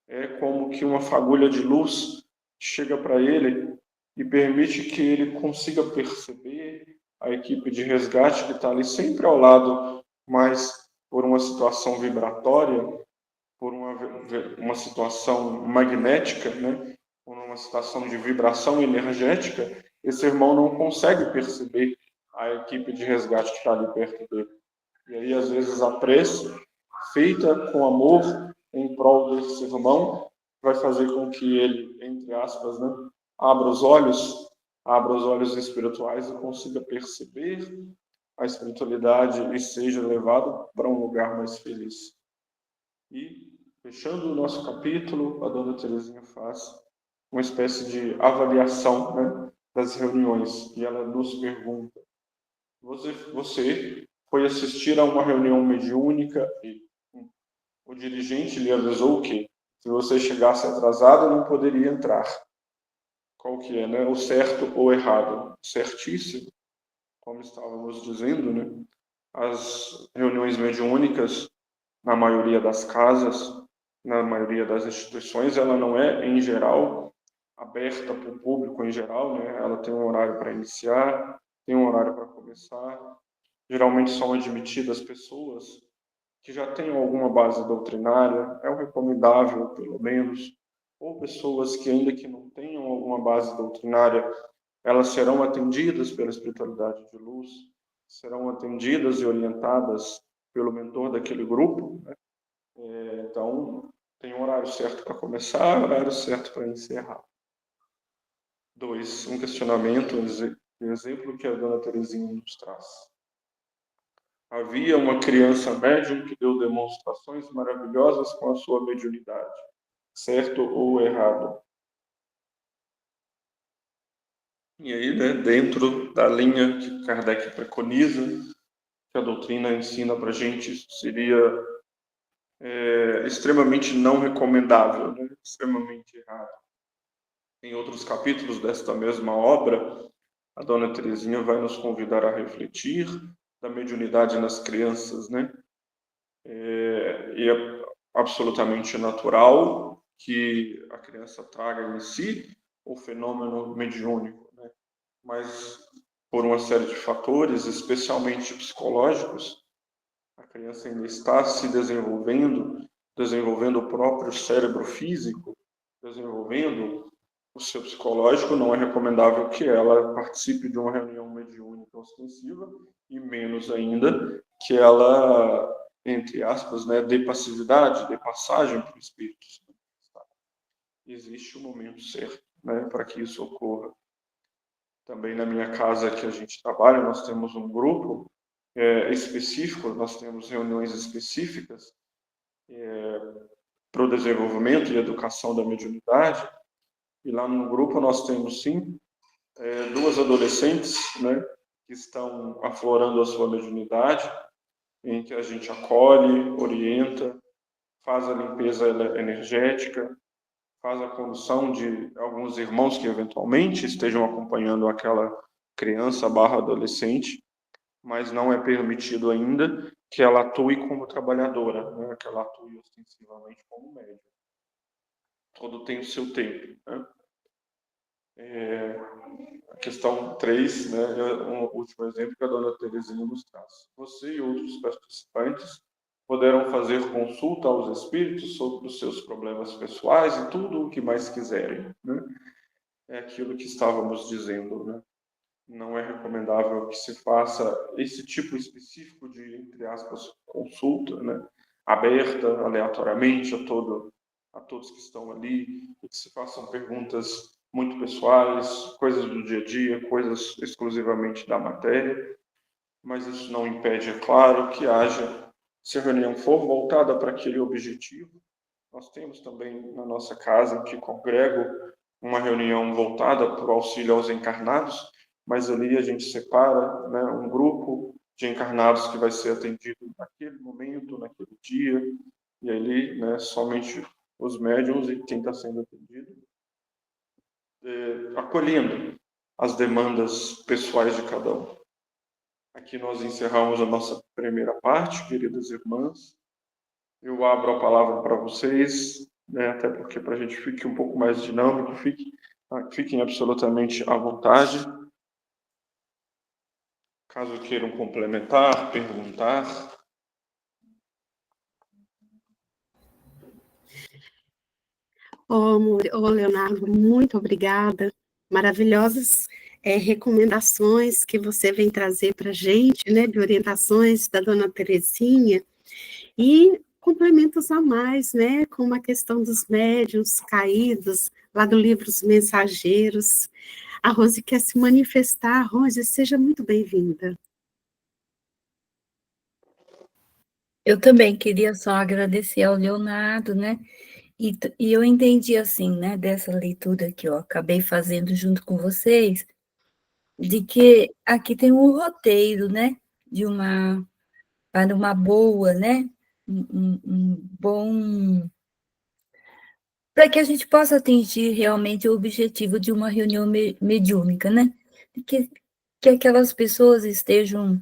É como que uma fagulha de luz chega para ele e permite que ele consiga perceber a equipe de resgate que está ali sempre ao lado, mas por uma situação vibratória, por uma situação magnética, né? Por uma situação de vibração energética, esse irmão não consegue perceber a equipe de resgate que está ali perto dele. E aí, às vezes, a prece, feita com amor em prol desse irmão, vai fazer com que ele, entre aspas, né, abra os olhos espirituais e consiga perceber a espiritualidade e seja levado para um lugar mais feliz. E, fechando o nosso capítulo, a dona Teresinha faz uma espécie de avaliação, né, das reuniões. E ela nos pergunta: você foi assistir a uma reunião mediúnica e o dirigente lhe avisou que se você chegasse atrasado não poderia entrar. Qual que é, né? O certo ou errado? Certíssimo, como estávamos dizendo, né? As reuniões mediúnicas, na maioria das casas, na maioria das instituições, ela não é, em geral, aberta para o público em geral, né? Ela tem um horário para iniciar, tem um horário para começar. Geralmente são admitidas pessoas que já tenham alguma base doutrinária, é o recomendável, pelo menos, ou pessoas que, ainda que não tenham alguma base doutrinária, elas serão atendidas pela espiritualidade de luz, serão atendidas e orientadas pelo mentor daquele grupo, né? Então, tem um horário certo para começar, horário certo para encerrar. 2. Um questionamento, um exemplo que a dona Teresinha nos traz. Havia uma criança médium que deu demonstrações maravilhosas com a sua mediunidade. Certo ou errado? E aí, né, dentro da linha que Kardec preconiza, que a doutrina ensina para a gente, isso seria extremamente não recomendável, né? Extremamente errado. Em outros capítulos desta mesma obra, a dona Teresinha vai nos convidar a refletir da mediunidade nas crianças, né? E é absolutamente natural que a criança traga em si o fenômeno mediúnico, né? Mas por uma série de fatores, especialmente psicológicos, a criança ainda está se desenvolvendo o próprio cérebro físico, desenvolvendo o seu psicológico. Não é recomendável que ela participe de uma reunião mediúnica ostensiva e menos ainda que ela, entre aspas, né, dê passividade, dê passagem para o espírito. Existe um momento certo, né, para que isso ocorra. Também na minha casa que a gente trabalha, nós temos um grupo específico, nós temos reuniões específicas para o desenvolvimento e educação da mediunidade. E lá no grupo nós temos, sim, 2 adolescentes, né, que estão aflorando a sua mediunidade, em que a gente acolhe, orienta, faz a limpeza energética, faz a condução de alguns irmãos que eventualmente estejam acompanhando aquela criança / adolescente, mas não é permitido ainda que ela atue como trabalhadora, né? Que ela atue ostensivamente como médium. Todo tem o seu tempo, né? A questão 3, né, é um último exemplo que a dona Teresinha nos traz. Você e outros participantes poderão fazer consulta aos espíritos sobre os seus problemas pessoais e tudo o que mais quiserem, né? É aquilo que estávamos dizendo, né? Não é recomendável que se faça esse tipo específico de, entre aspas, consulta, né, aberta aleatoriamente a todos que estão ali, e que se façam perguntas muito pessoais, coisas do dia a dia, coisas exclusivamente da matéria, mas isso não impede, é claro, que haja, se a reunião for voltada para aquele objetivo. Nós temos também na nossa casa, em que congrego, uma reunião voltada para o auxílio aos encarnados, mas ali a gente separa, né, um grupo de encarnados que vai ser atendido naquele momento, naquele dia, e ali, né, somente os médiuns e quem está sendo atendido, acolhendo as demandas pessoais de cada um. Aqui nós encerramos a nossa primeira parte, queridas irmãs. Eu abro a palavra para vocês, né, até porque para a gente fique um pouco mais dinâmico, fiquem absolutamente à vontade. Caso queiram complementar, perguntar. Ô, Leonardo, muito obrigada. Maravilhosas recomendações que você vem trazer para a gente, né, de orientações da dona Terezinha, e complementos a mais, né, como a questão dos médiuns caídos, lá do livro Os Mensageiros. A Rose quer se manifestar. Rose, seja muito bem-vinda. Eu também queria só agradecer ao Leonardo, né? E eu entendi assim, né, dessa leitura que eu acabei fazendo junto com vocês, de que aqui tem um roteiro, né, para uma boa, né, um bom, para que a gente possa atingir realmente o objetivo de uma reunião mediúnica, né, que aquelas pessoas estejam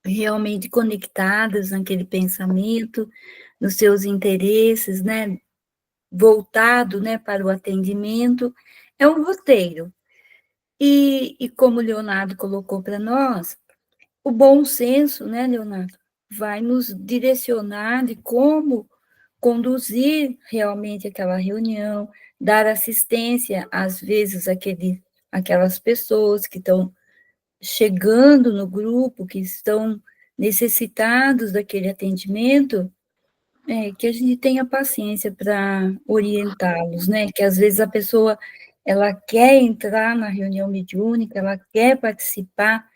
realmente conectadas naquele pensamento, nos seus interesses, né, voltado, né, para o atendimento. É um roteiro. E como o Leonardo colocou para nós, o bom senso, né, Leonardo, vai nos direcionar de como conduzir realmente aquela reunião, dar assistência, às vezes, aquelas pessoas que estão chegando no grupo, que estão necessitados daquele atendimento, que a gente tenha paciência para orientá-los, né? Que às vezes a pessoa ela quer entrar na reunião mediúnica, ela quer participar,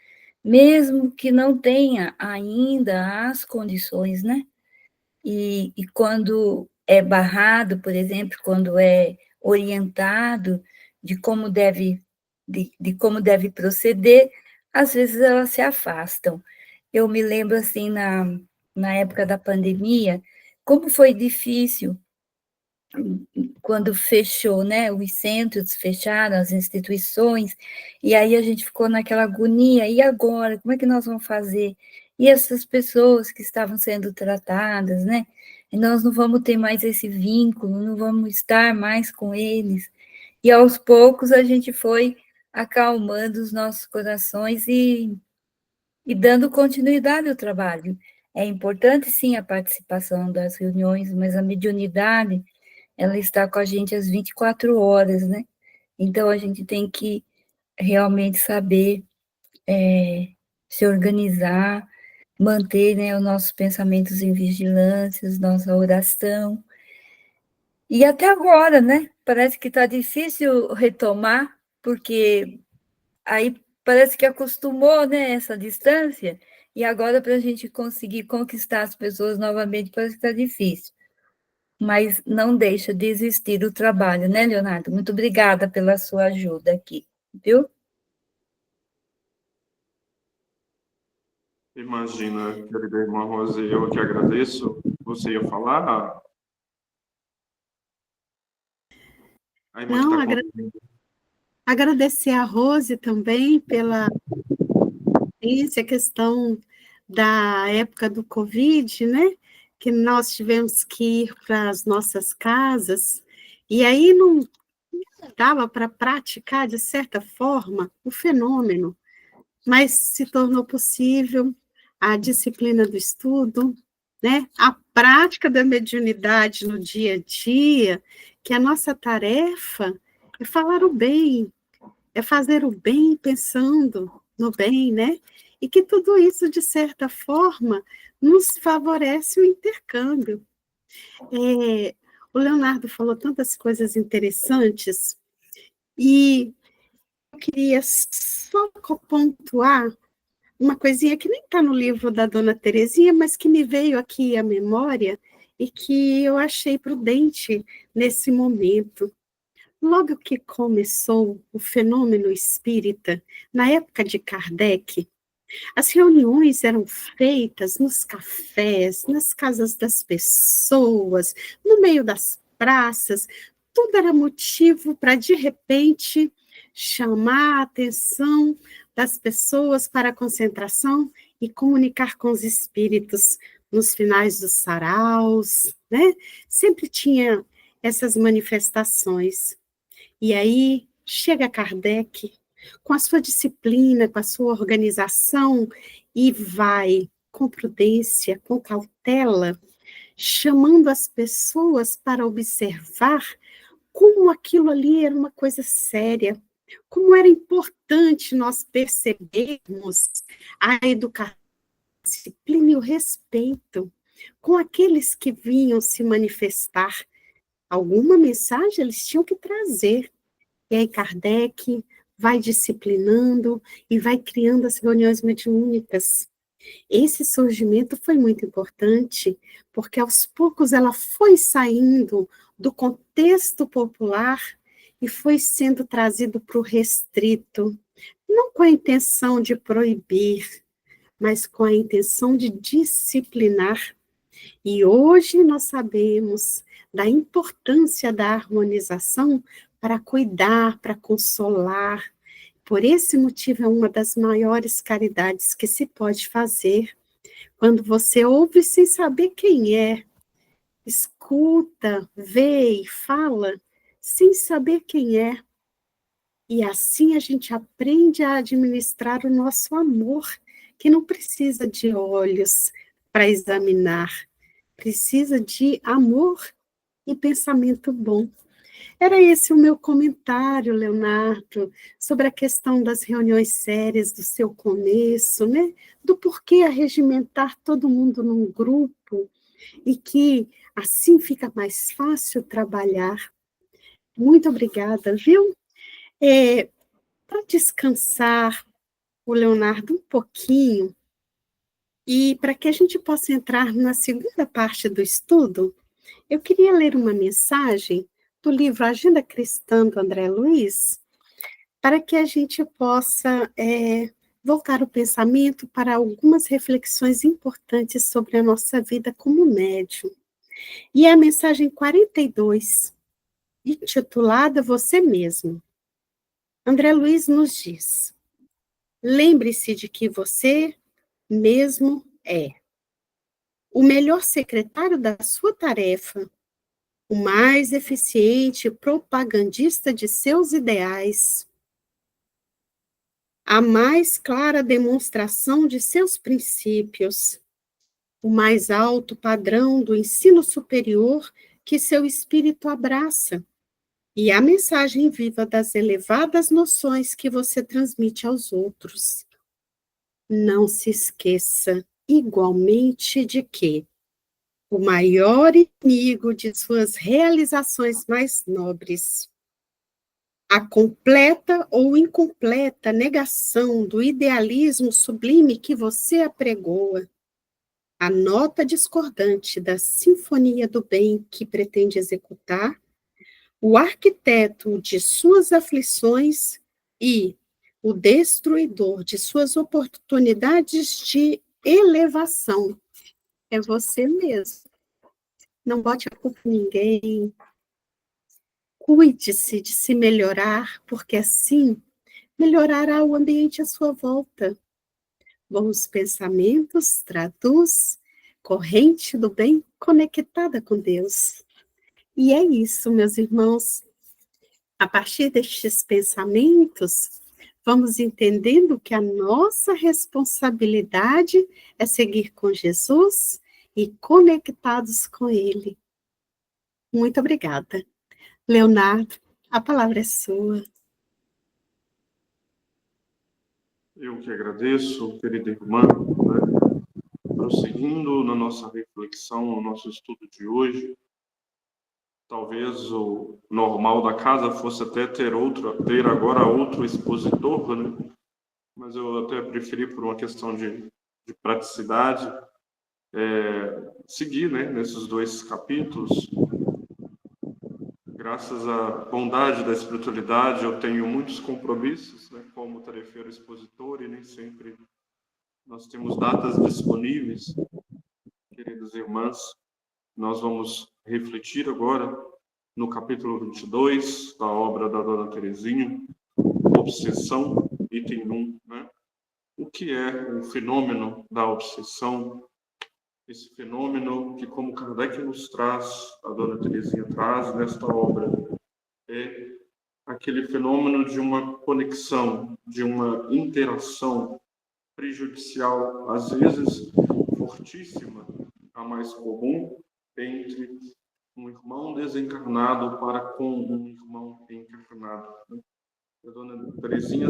mesmo que não tenha ainda as condições, né? E quando é barrado, por exemplo, quando é orientado de como deve proceder, às vezes elas se afastam. Eu me lembro, assim, na época da pandemia, como foi difícil quando fechou, né, os centros fecharam, as instituições, e aí a gente ficou naquela agonia, e agora, como é que nós vamos fazer? E essas pessoas que estavam sendo tratadas, né, e nós não vamos ter mais esse vínculo, não vamos estar mais com eles, e aos poucos a gente foi acalmando os nossos corações e dando continuidade ao trabalho. É importante, sim, a participação das reuniões, mas a mediunidade, ela está com a gente às 24 horas, né? Então, a gente tem que realmente saber se organizar, manter, né, os nossos pensamentos em vigilância, nossa oração. E até agora, né? Parece que está difícil retomar, porque aí parece que acostumou, né, essa distância, e agora para a gente conseguir conquistar as pessoas novamente parece que está difícil. Mas não deixa de existir o trabalho, né, Leonardo? Muito obrigada pela sua ajuda aqui, viu? Imagina, querida irmã Rose, eu que agradeço. Você ia falar? A irmã que Não, está conduzindo. agradecer a Rose também pela a questão da época do Covid, né? Que nós tivemos que ir para as nossas casas, e aí não dava para praticar, de certa forma, o fenômeno, mas se tornou possível a disciplina do estudo, né? A prática da mediunidade no dia a dia, que a nossa tarefa é falar o bem, é fazer o bem pensando no bem, né? E que tudo isso, de certa forma, nos favorece o intercâmbio. O Leonardo falou tantas coisas interessantes, E eu queria só pontuar uma coisinha que nem está no livro da Dona Terezinha, mas que me veio aqui à memória e que eu achei prudente nesse momento. Logo que começou o fenômeno espírita, na época de Kardec, as reuniões eram feitas nos cafés, nas casas das pessoas, no meio das praças, tudo era motivo para, de repente, chamar a atenção das pessoas para a concentração e comunicar com os espíritos nos finais dos saraus, né? Sempre tinha essas manifestações. E aí chega Kardec com a sua disciplina, com a sua organização, e vai com prudência, com cautela, chamando as pessoas para observar como aquilo ali era uma coisa séria, como era importante nós percebermos a educação, a disciplina e o respeito com aqueles que vinham se manifestar. Alguma mensagem eles tinham que trazer. E aí Kardec vai disciplinando e vai criando as reuniões mediúnicas. Esse surgimento foi muito importante, porque aos poucos ela foi saindo do contexto popular e foi sendo trazido para o restrito, não com a intenção de proibir, mas com a intenção de disciplinar. E hoje nós sabemos da importância da harmonização para cuidar, para consolar. Por esse motivo, é uma das maiores caridades que se pode fazer. Quando você ouve sem saber quem é, escuta, vê e fala sem saber quem é. E assim a gente aprende a administrar o nosso amor, que não precisa de olhos para examinar, precisa de amor e pensamento bom. Era esse o meu comentário, Leonardo, sobre a questão das reuniões sérias do seu começo, né? Do porquê arregimentar todo mundo num grupo e que assim fica mais fácil trabalhar. Muito obrigada, viu? Para descansar o Leonardo um pouquinho e para que a gente possa entrar na segunda parte do estudo, eu queria ler uma mensagem do livro Agenda Cristã, do André Luiz, para que a gente possa voltar o pensamento para algumas reflexões importantes sobre a nossa vida como médium. E é a mensagem 42, intitulada Você Mesmo. André Luiz nos diz: lembre-se de que você mesmo é o melhor secretário da sua tarefa, o mais eficiente propagandista de seus ideais, a mais clara demonstração de seus princípios, o mais alto padrão do ensino superior que seu espírito abraça, e a mensagem viva das elevadas noções que você transmite aos outros. Não se esqueça, igualmente, de que o maior inimigo de suas realizações mais nobres, a completa ou incompleta negação do idealismo sublime que você apregoa, a nota discordante da sinfonia do bem que pretende executar, o arquiteto de suas aflições e o destruidor de suas oportunidades de elevação. É você mesmo. Não bote a culpa em ninguém. Cuide-se de se melhorar, porque assim melhorará o ambiente à sua volta. Bons pensamentos traduz corrente do bem conectada com Deus. E é isso, meus irmãos. A partir destes pensamentos, vamos entendendo que a nossa responsabilidade é seguir com Jesus e conectados com Ele. Muito obrigada. Leonardo, a palavra é sua. Eu que agradeço, querida irmã, né? Prosseguindo na nossa reflexão, no nosso estudo de hoje, talvez o normal da casa fosse até ter agora outro expositor, né? Mas eu até preferi, por uma questão de praticidade, seguir, né, nesses 2 capítulos. Graças à bondade da espiritualidade, eu tenho muitos compromissos, né, como tarefeiro expositor, e nem sempre nós temos datas disponíveis. Queridas irmãs, nós vamos refletir agora no capítulo 22 da obra da Dona Teresinha, Obsessão, item 1, né? O que é o fenômeno da obsessão? Esse fenômeno que, como Kardec nos traz, a Dona Teresinha traz nesta obra, é aquele fenômeno de uma conexão, de uma interação prejudicial, às vezes fortíssima, a mais comum, entre um irmão desencarnado para com um irmão encarnado. A Dona Teresinha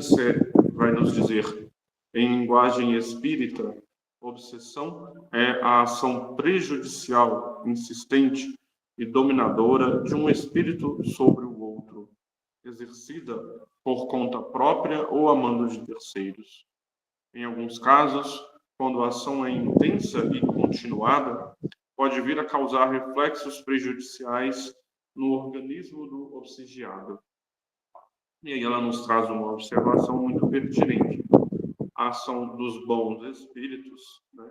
vai nos dizer, em linguagem espírita, obsessão é a ação prejudicial, insistente e dominadora de um espírito sobre o outro, exercida por conta própria ou a mando de terceiros. Em alguns casos, quando a ação é intensa e continuada, pode vir a causar reflexos prejudiciais no organismo do obsidiado. E aí ela nos traz uma observação muito pertinente. A ação dos bons espíritos, né,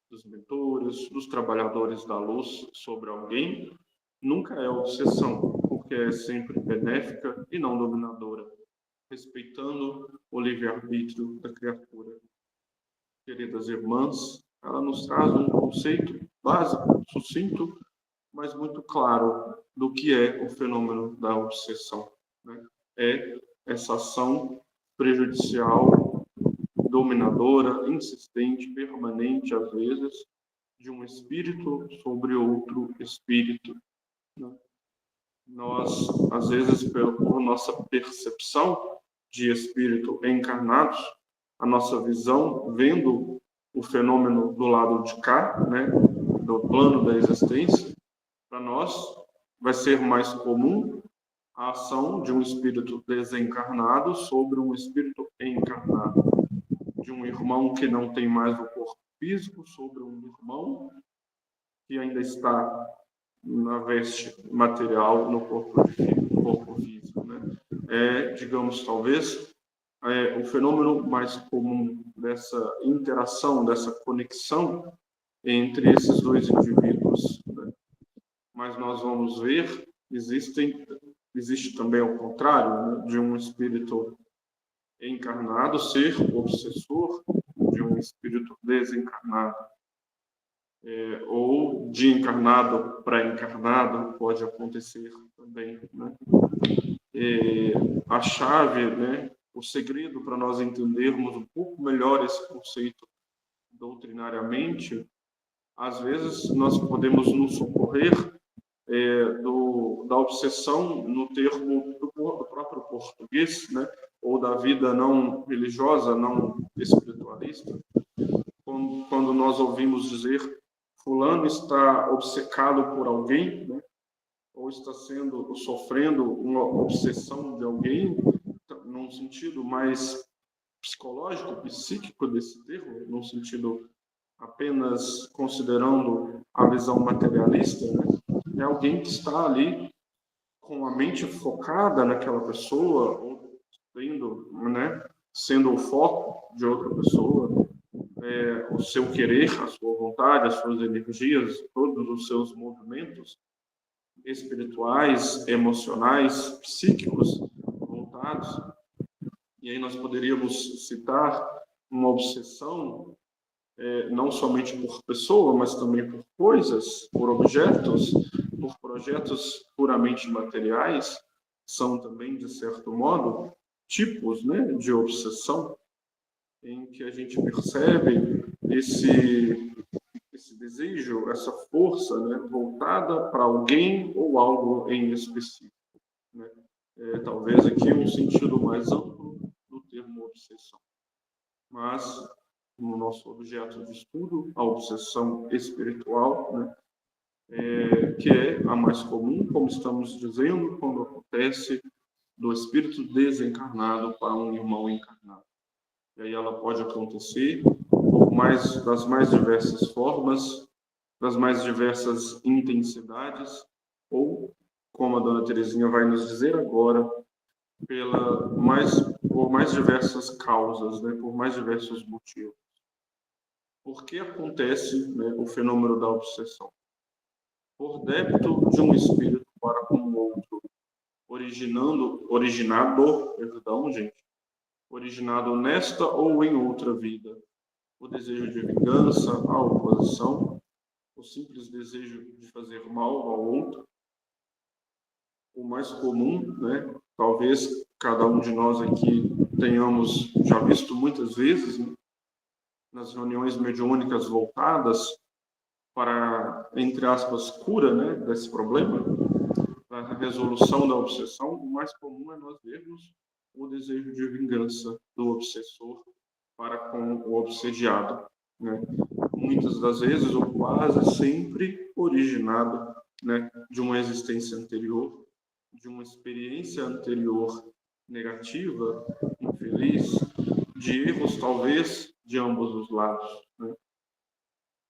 dos mentores, dos trabalhadores da luz sobre alguém, nunca é obsessão, porque é sempre benéfica e não dominadora, respeitando o livre-arbítrio da criatura. Queridas irmãs, ela nos traz um conceito básico, sucinto, mas muito claro do que é o fenômeno da obsessão, né? É essa ação prejudicial, dominadora, insistente, permanente, às vezes, de um espírito sobre outro espírito, né? Nós, às vezes, por nossa percepção de espírito encarnados, a nossa visão, vendo o fenômeno do lado de cá, né, do plano da existência, para nós vai ser mais comum a ação de um espírito desencarnado sobre um espírito encarnado, de um irmão que não tem mais o corpo físico sobre um irmão que ainda está na veste material no corpo físico, né? Digamos, talvez, o fenômeno mais comum dessa interação, dessa conexão entre esses 2 indivíduos, né? Mas nós vamos ver, existe também ao contrário, né, de um espírito encarnado ser obsessor de um espírito desencarnado. Ou de encarnado para encarnado pode acontecer também, né? A chave, né, o segredo para nós entendermos um pouco melhor esse conceito doutrinariamente, às vezes nós podemos nos socorrer da obsessão no termo do próprio português, né, ou da vida não religiosa, não espiritualista, quando nós ouvimos dizer fulano está obcecado por alguém, né, ou está sofrendo uma obsessão de alguém, num sentido mais psicológico, psíquico desse termo, num sentido apenas considerando a visão materialista, né? É alguém que está ali com a mente focada naquela pessoa, ou sendo o foco de outra pessoa, o seu querer, a sua vontade, as suas energias, todos os seus movimentos espirituais, emocionais, psíquicos voltados. E aí nós poderíamos citar uma obsessão não somente por pessoa, mas também por coisas, por objetos, por projetos puramente materiais, são também, de certo modo, tipos, né, de obsessão, em que a gente percebe esse desejo, essa força, né, voltada para alguém ou algo em específico, né? Talvez aqui um sentido mais amplo do termo obsessão. Mas, no nosso objeto de estudo, a obsessão espiritual, né, que é a mais comum, como estamos dizendo, quando acontece do espírito desencarnado para um irmão encarnado. E aí ela pode acontecer das mais diversas formas, das mais diversas intensidades, ou, como a dona Terezinha vai nos dizer agora, por mais diversas causas, né, por mais diversos motivos. Por que acontece, né, o fenômeno da obsessão? Por débito de um espírito para com o outro, originado nesta ou em outra vida, o desejo de vingança, a oposição, o simples desejo de fazer mal ao outro. O mais comum, né, talvez cada um de nós aqui tenhamos já visto muitas vezes, né, nas reuniões mediúnicas voltadas para, entre aspas, cura, né, desse problema, para a resolução da obsessão, o mais comum é nós vermos o desejo de vingança do obsessor para com o obsediado, né? Muitas das vezes, ou quase sempre, originado, né, de uma existência anterior, de uma experiência anterior negativa, infeliz, de erros, talvez, de ambos os lados, né?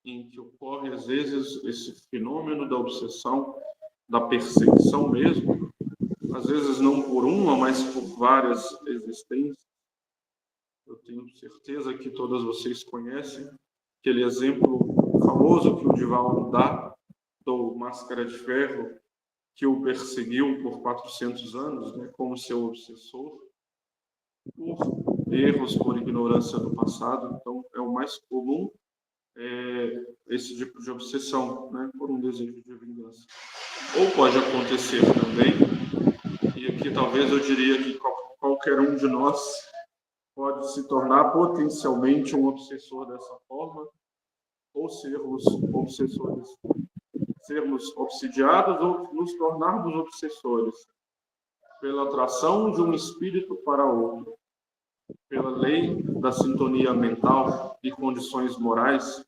Em que ocorre, às vezes, esse fenômeno da obsessão, da perseguição mesmo, às vezes não por uma, mas por várias existências. Eu tenho certeza que todas vocês conhecem aquele exemplo famoso que o Divaldo dá do Máscara de Ferro, que o perseguiu por 400 anos, né, como seu obsessor, por erros, por ignorância do passado. Então, é o mais comum esse tipo de obsessão, né, por um desejo de vingança. Ou pode acontecer também, e aqui talvez eu diria que qualquer um de nós pode se tornar potencialmente um obsessor dessa forma, ou sermos obsessores, sermos obsidiados ou nos tornarmos obsessores pela atração de um espírito para outro, pela lei da sintonia mental e condições morais.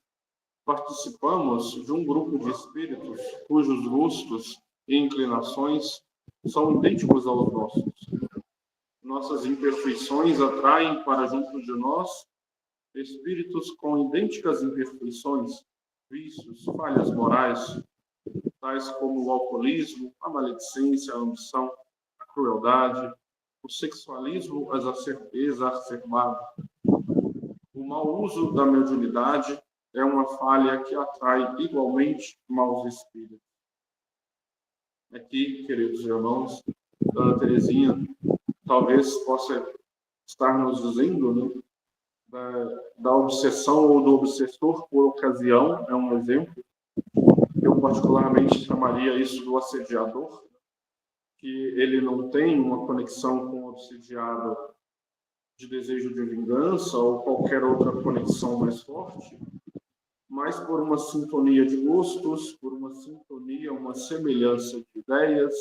Participamos de um grupo de espíritos cujos gostos e inclinações são idênticos aos nossos. Nossas imperfeições atraem para junto de nós espíritos com idênticas imperfeições, vícios, falhas morais, tais como o alcoolismo, a maledicência, a ambição, a crueldade, o sexualismo exacerbado. O mau uso da mediunidade é uma falha que atrai igualmente maus espíritos. Aqui, queridos irmãos, dona Terezinha talvez possa estar nos dizendo, né, da obsessão ou do obsessor por ocasião, é um exemplo. Eu particularmente chamaria isso do assediador, que ele não tem uma conexão com o obsediado de desejo de vingança ou qualquer outra conexão mais forte, mas por uma sintonia de gostos, por uma sintonia, uma semelhança de ideias,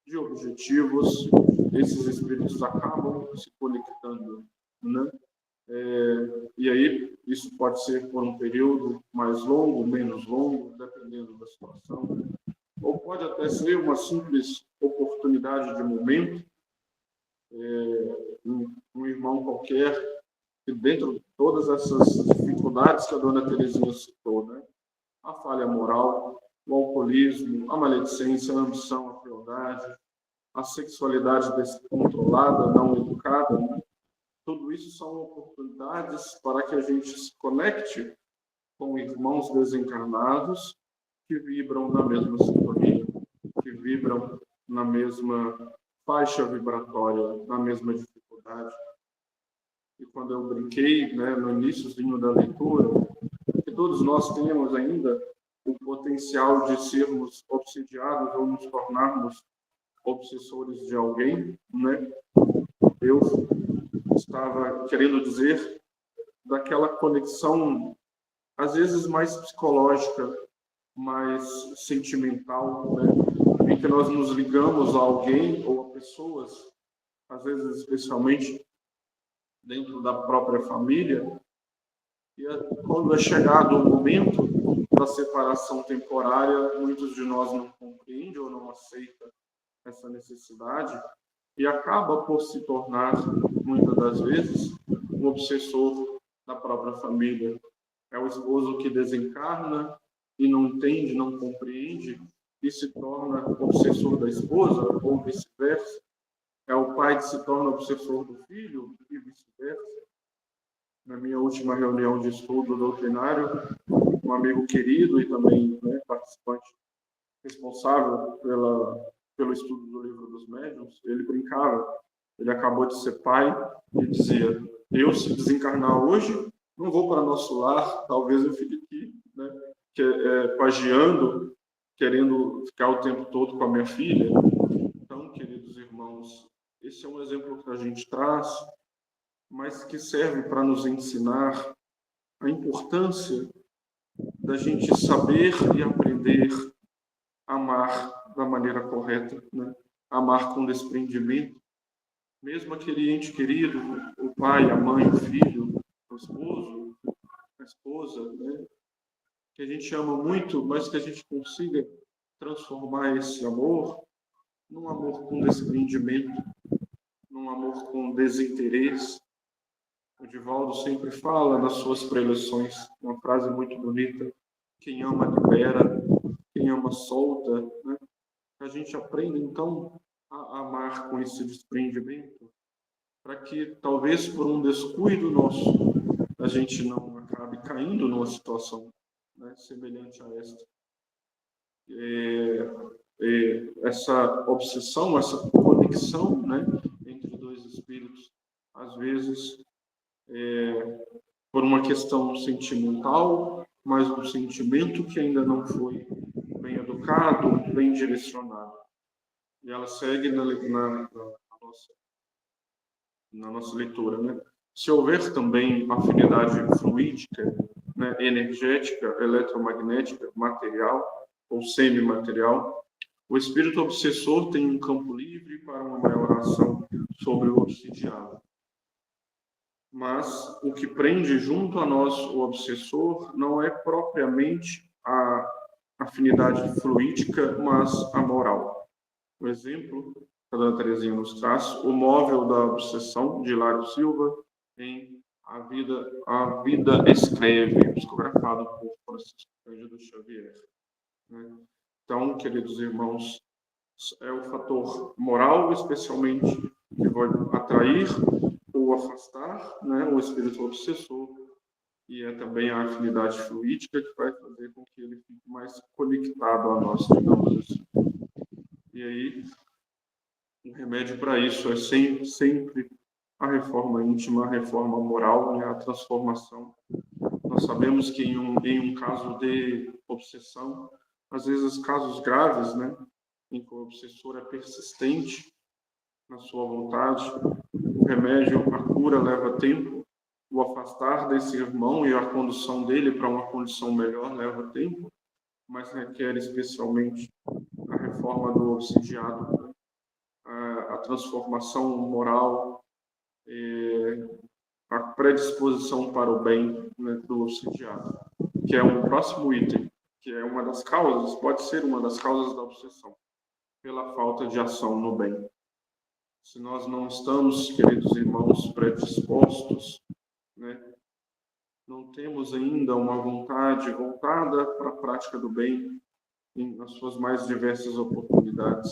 de objetivos, esses espíritos acabam se conectando, né? E aí, isso pode ser por um período mais longo, menos longo, dependendo da situação. Ou pode até ser uma simples oportunidade de momento, um irmão qualquer, que dentro de todas essas dificuldades que a dona Terezinha citou, né? A falha moral, o alcoolismo, a maledicência, a ambição, a crueldade, a sexualidade descontrolada, não educada, né? Tudo isso são oportunidades para que a gente se conecte com irmãos desencarnados que vibram na mesma sintonia, que vibram na mesma faixa vibratória, na mesma dificuldade. E quando eu brinquei, né, no iníciozinho da leitura, que todos nós temos ainda o potencial de sermos obsediados ou nos tornarmos obsessores de alguém, né? Eu estava querendo dizer daquela conexão, às vezes mais psicológica, mais sentimental, né? Em que nós nos ligamos a alguém ou a pessoas, às vezes especialmente dentro da própria família, E quando é chegado o momento da separação temporária, muitos de nós não compreendem ou não aceitam essa necessidade e acaba por se tornar, muitas das vezes, um obsessor da própria família. É o esposo que desencarna e não entende, não compreende e se torna obsessor da esposa ou vice-versa. É o pai que se torna obsessor do filho e vice-versa. Na minha última reunião de estudo doutrinário, um amigo querido e também, né, participante responsável pelo estudo do Livro dos Médiuns, ele brincava. Ele acabou de ser pai e dizia: eu, se desencarnar hoje, não vou para nosso lar, talvez eu fique aqui, né, pagiando, querendo ficar o tempo todo com a minha filha. Então, queridos irmãos, esse é um exemplo que a gente traz, mas que serve para nos ensinar a importância da gente saber e aprender a amar da maneira correta, né? Amar com desprendimento. Mesmo aquele ente querido, o pai, a mãe, o filho, o esposo, a esposa, né? Que a gente ama muito, mas que a gente consiga transformar esse amor num amor com desprendimento, num amor com desinteresse. O Divaldo sempre fala nas suas preleções, uma frase muito bonita: quem ama libera, quem ama solta, né? A gente aprende, então, a amar com esse desprendimento, para que, talvez por um descuido nosso, a gente não acabe caindo numa situação, né, semelhante a esta. Essa obsessão, essa conexão, né, entre dois espíritos, às vezes, por uma questão sentimental, mas um sentimento que ainda não foi bem educado, bem direcionado. E ela segue na nossa leitura, né? Se houver também afinidade fluídica, né, energética, eletromagnética, material ou semimaterial, o espírito obsessor tem um campo livre para uma maior ação sobre o obsidiado. Mas o que prende junto a nós o obsessor não é propriamente a afinidade fluídica, mas a moral. O exemplo que a Dona Terezinha nos traz, o móvel da obsessão, de Hilário Silva, em A Vida Escreve, psicografado por Francisco Cândido Xavier. Então, queridos irmãos, é o fator moral, especialmente, que vai atrair ou afastar, né, o espírito obsessor, e é também a afinidade fluídica que vai fazer com que ele fique mais conectado a nós, digamos assim. E aí, o remédio para isso é sempre a reforma íntima, a reforma moral, né, a transformação. Nós sabemos que em um caso de obsessão, às vezes casos graves, né, em que o obsessor é persistente na sua vontade, o remédio, a cura leva tempo, o afastar desse irmão e a condução dele para uma condição melhor leva tempo, mas requer especialmente a reforma do obsidiado, a transformação moral, a predisposição para o bem, né, do obsidiado, que é um próximo item, que é uma das causas, pode ser uma das causas da obsessão, pela falta de ação no bem. Se nós não estamos, queridos irmãos, predispostos, né, não temos ainda uma vontade voltada para a prática do bem nas suas mais diversas oportunidades,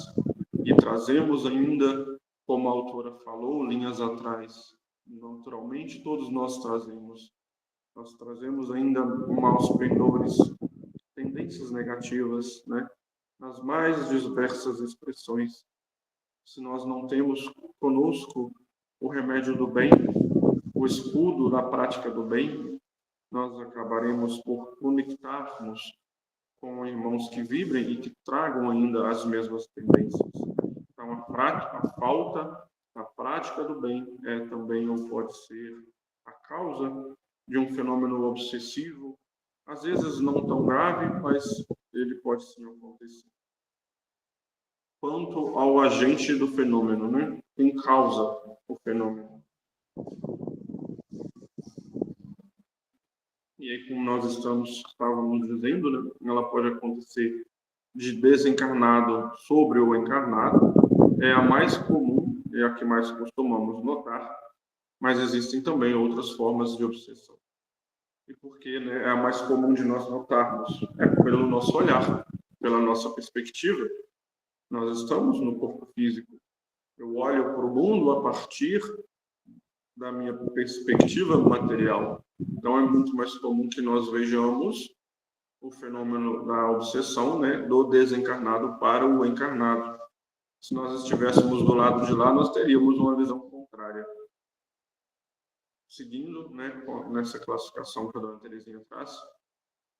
e trazemos ainda, como a autora falou, linhas atrás, naturalmente todos nós trazemos ainda maus pendores, tendências negativas, né, nas mais diversas expressões. Se nós não temos conosco o remédio do bem, o escudo da prática do bem, nós acabaremos por conectarmos com irmãos que vibrem e que tragam ainda as mesmas tendências. Então, a falta da prática do bem também ou pode ser a causa de um fenômeno obsessivo, às vezes não tão grave, mas ele pode sim acontecer. Quanto ao agente do fenômeno, né? Quem causa o fenômeno? nós estávamos dizendo, né, ela pode acontecer de desencarnado sobre o encarnado, é a mais comum, é a que mais costumamos notar, mas existem também outras formas de obsessão. E por que, né, é a mais comum de nós notarmos? É pelo nosso olhar, pela nossa perspectiva. Nós estamos no corpo físico. Eu olho para o mundo a partir da minha perspectiva material. Então, é muito mais comum que nós vejamos o fenômeno da obsessão, né, do desencarnado para o encarnado. Se nós estivéssemos do lado de lá, nós teríamos uma visão contrária. Seguindo, né, nessa classificação que a dona Terezinha traz,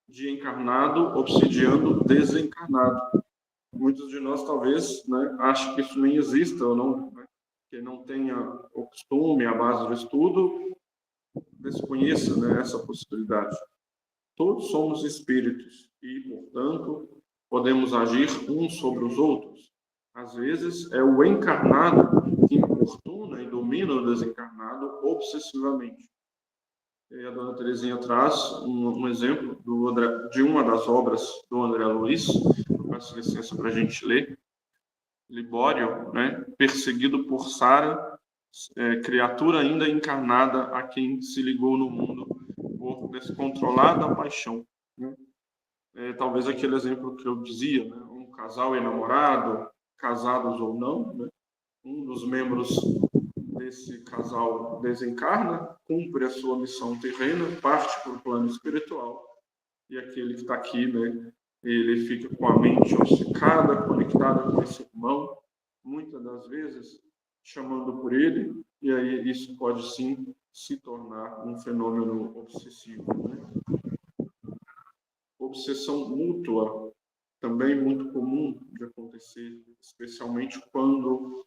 de encarnado obsidiando desencarnado. Muitos de nós, talvez, né, achem que isso nem exista, ou não, né, que não tenha o costume, a base do estudo, desconheça, né, essa possibilidade. Todos somos espíritos e, portanto, podemos agir uns sobre os outros. Às vezes, é o encarnado que importuna e domina o desencarnado obsessivamente. E a dona Terezinha traz um exemplo de uma das obras do André Luiz. Eu peço licença para a gente ler. Libório, né, perseguido por Sara, criatura ainda encarnada a quem se ligou no mundo por descontrolada paixão. Né? Talvez aquele exemplo que eu dizia, né, um casal enamorado, casados ou não, né? Um dos membros desse casal desencarna, cumpre a sua missão terrena, parte para o plano espiritual, e aquele que está aqui, né, ele fica com a mente obcecada, conectada com esse irmão, muitas das vezes chamando por ele, e aí isso pode sim se tornar um fenômeno obsessivo. Né? Obsessão mútua, também muito comum de acontecer, especialmente quando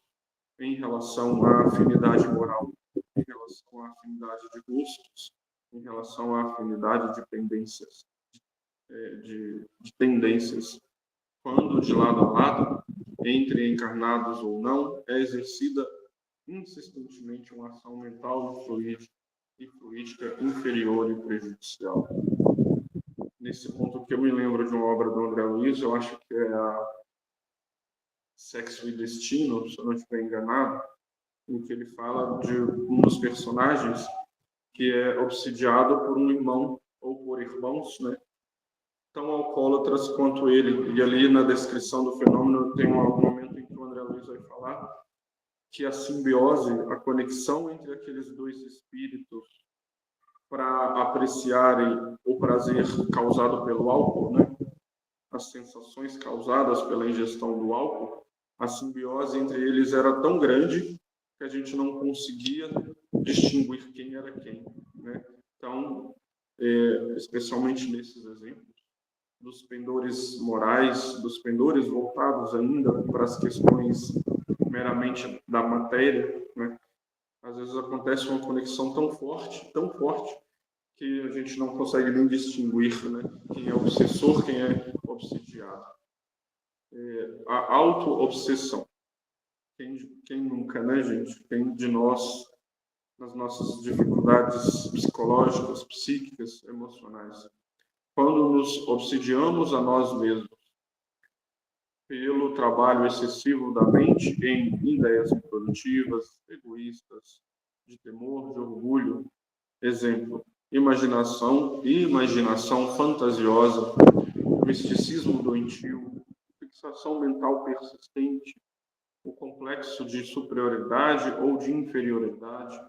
em relação à afinidade moral, em relação à afinidade de gostos, em relação à afinidade de pendências, de tendências. Quando de lado a lado, entre encarnados ou não, é exercida insistentemente uma ação mental e fluídica inferior e prejudicial. Nesse ponto que eu me lembro de uma obra do André Luiz, eu acho que é a Sexo e Destino, se eu não estiver enganado, em que ele fala de um dos personagens que é obsidiado por um irmão ou por irmãos, né, tão alcoólatras quanto ele. E ali na descrição do fenômeno tem um momento em que o André Luiz vai falar que a simbiose, a conexão entre aqueles dois espíritos para apreciarem o prazer causado pelo álcool, né, as sensações causadas pela ingestão do álcool, a simbiose entre eles era tão grande que a gente não conseguia distinguir quem era quem. Né? Então, especialmente nesses exemplos, dos pendores morais, dos pendores voltados ainda para as questões meramente da matéria, né? Às vezes acontece uma conexão tão forte, que a gente não consegue nem distinguir, né, quem é obsessor, quem é obsidiado. A auto-obsessão. Quem nunca, né, gente? Quem de nós, nas nossas dificuldades psicológicas, psíquicas, emocionais, quando nos obsidiamos a nós mesmos pelo trabalho excessivo da mente em ideias improdutivas, egoístas, de temor, de orgulho, exemplo, imaginação fantasiosa, misticismo doentio, fixação mental persistente, o complexo de superioridade ou de inferioridade,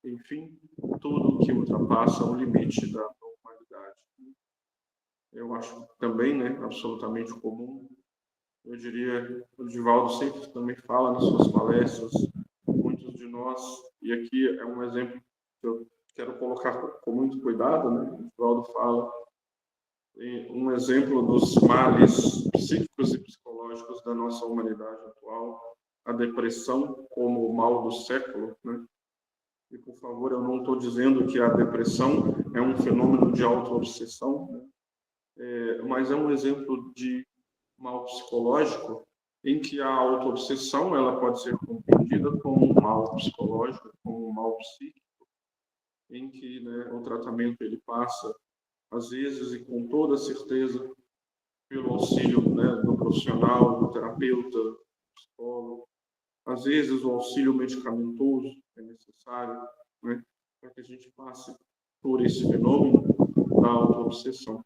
enfim, tudo que ultrapassa o limite da normalidade. Eu acho também, né, absolutamente comum. Eu diria, o Divaldo sempre também fala nas suas palestras, muitos de nós, e aqui é um exemplo que eu quero colocar com muito cuidado, né? O Divaldo fala um exemplo dos males psíquicos e psicológicos da nossa humanidade atual, a depressão como o mal do século, né? E, por favor, eu não estou dizendo que a depressão é um fenômeno de auto-obsessão, né? Mas é um exemplo de mal psicológico em que a auto-obsessão ela pode ser compreendida como um mal psicológico, como um mal psíquico, em que, né, o tratamento ele passa às vezes e com toda certeza, pelo auxílio, né, do profissional, do terapeuta, do psicólogo, às vezes o auxílio medicamentoso é necessário, né, para que a gente passe por esse fenômeno da autoobsessão.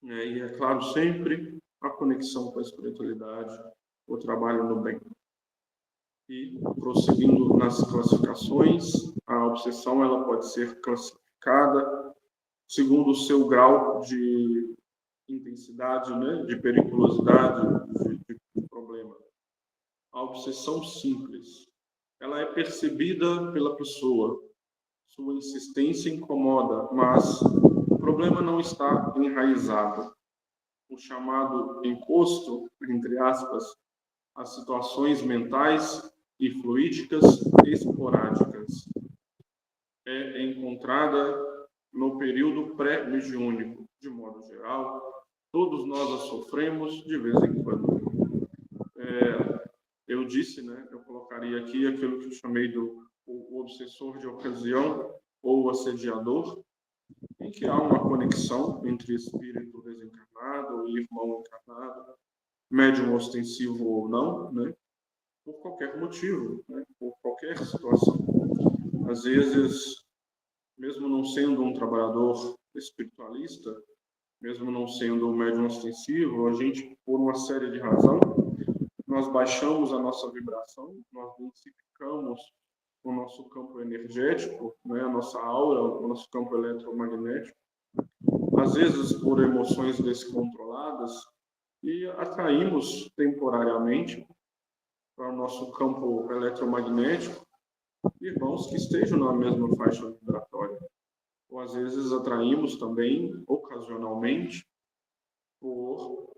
E é claro, sempre a conexão com a espiritualidade, o trabalho no bem. E, prosseguindo nas classificações, a obsessão ela pode ser classificada segundo o seu grau de intensidade, né, de periculosidade, de problema. A obsessão simples, ela é percebida pela pessoa. Sua insistência incomoda, mas o problema não está enraizado. O chamado encosto, entre aspas, as situações mentais e fluídicas esporádicas é encontrada no período pré-mediúnico. De modo geral, todos nós a sofremos de vez em quando. Eu disse, né, eu colocaria aqui aquilo que eu chamei do o obsessor de ocasião ou o assediador, em que há uma conexão entre espírito desencarnado e irmão encarnado, médium ostensivo ou não, né, por qualquer motivo, né, por qualquer situação. Às vezes, mesmo não sendo um trabalhador espiritualista, mesmo não sendo um médium ostensivo, a gente, por uma série de razões, nós baixamos a nossa vibração, nós densificamos o nosso campo energético, né, a nossa aura, o nosso campo eletromagnético, às vezes por emoções descontroladas, e atraímos temporariamente para o nosso campo eletromagnético irmãos que estejam na mesma faixa vibratória. Ou às vezes atraímos também, ocasionalmente, por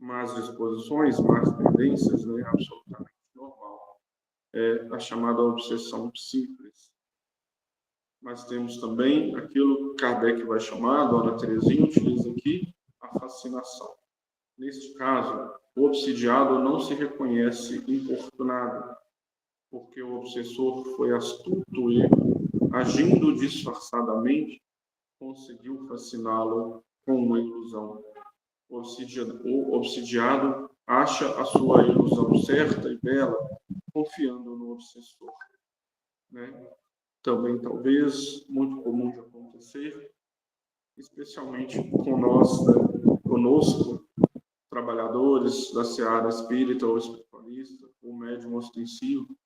más disposições, más tendências, né, absolutamente normal. É a chamada obsessão simples. Mas temos também aquilo que Kardec vai chamar, a Dona Terezinha utiliza aqui, a fascinação. Neste caso, o obsidiado não se reconhece importunado, porque o obsessor foi astuto e, agindo disfarçadamente, conseguiu fasciná-lo com uma ilusão. O obsidiado acha a sua ilusão certa e bela, confiando no obsessor. Né? Também, talvez, muito comum de acontecer, especialmente conosco, trabalhadores da seara espírita ou espiritualista, ou médium ostensivo,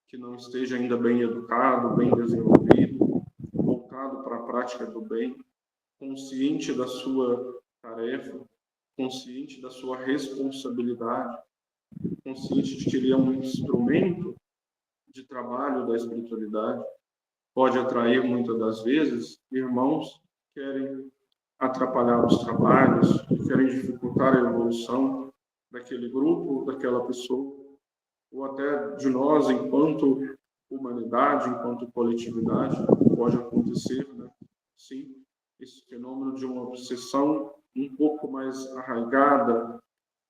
que não esteja ainda bem educado, bem desenvolvido, voltado para a prática do bem, consciente da sua tarefa, consciente da sua responsabilidade, consciente de que ele é um instrumento de trabalho da espiritualidade, pode atrair muitas das vezes irmãos que querem atrapalhar os trabalhos, que querem dificultar a evolução daquele grupo, daquela pessoa, ou até de nós enquanto humanidade, enquanto coletividade. Pode acontecer, né? Sim, esse fenômeno de uma obsessão um pouco mais arraigada,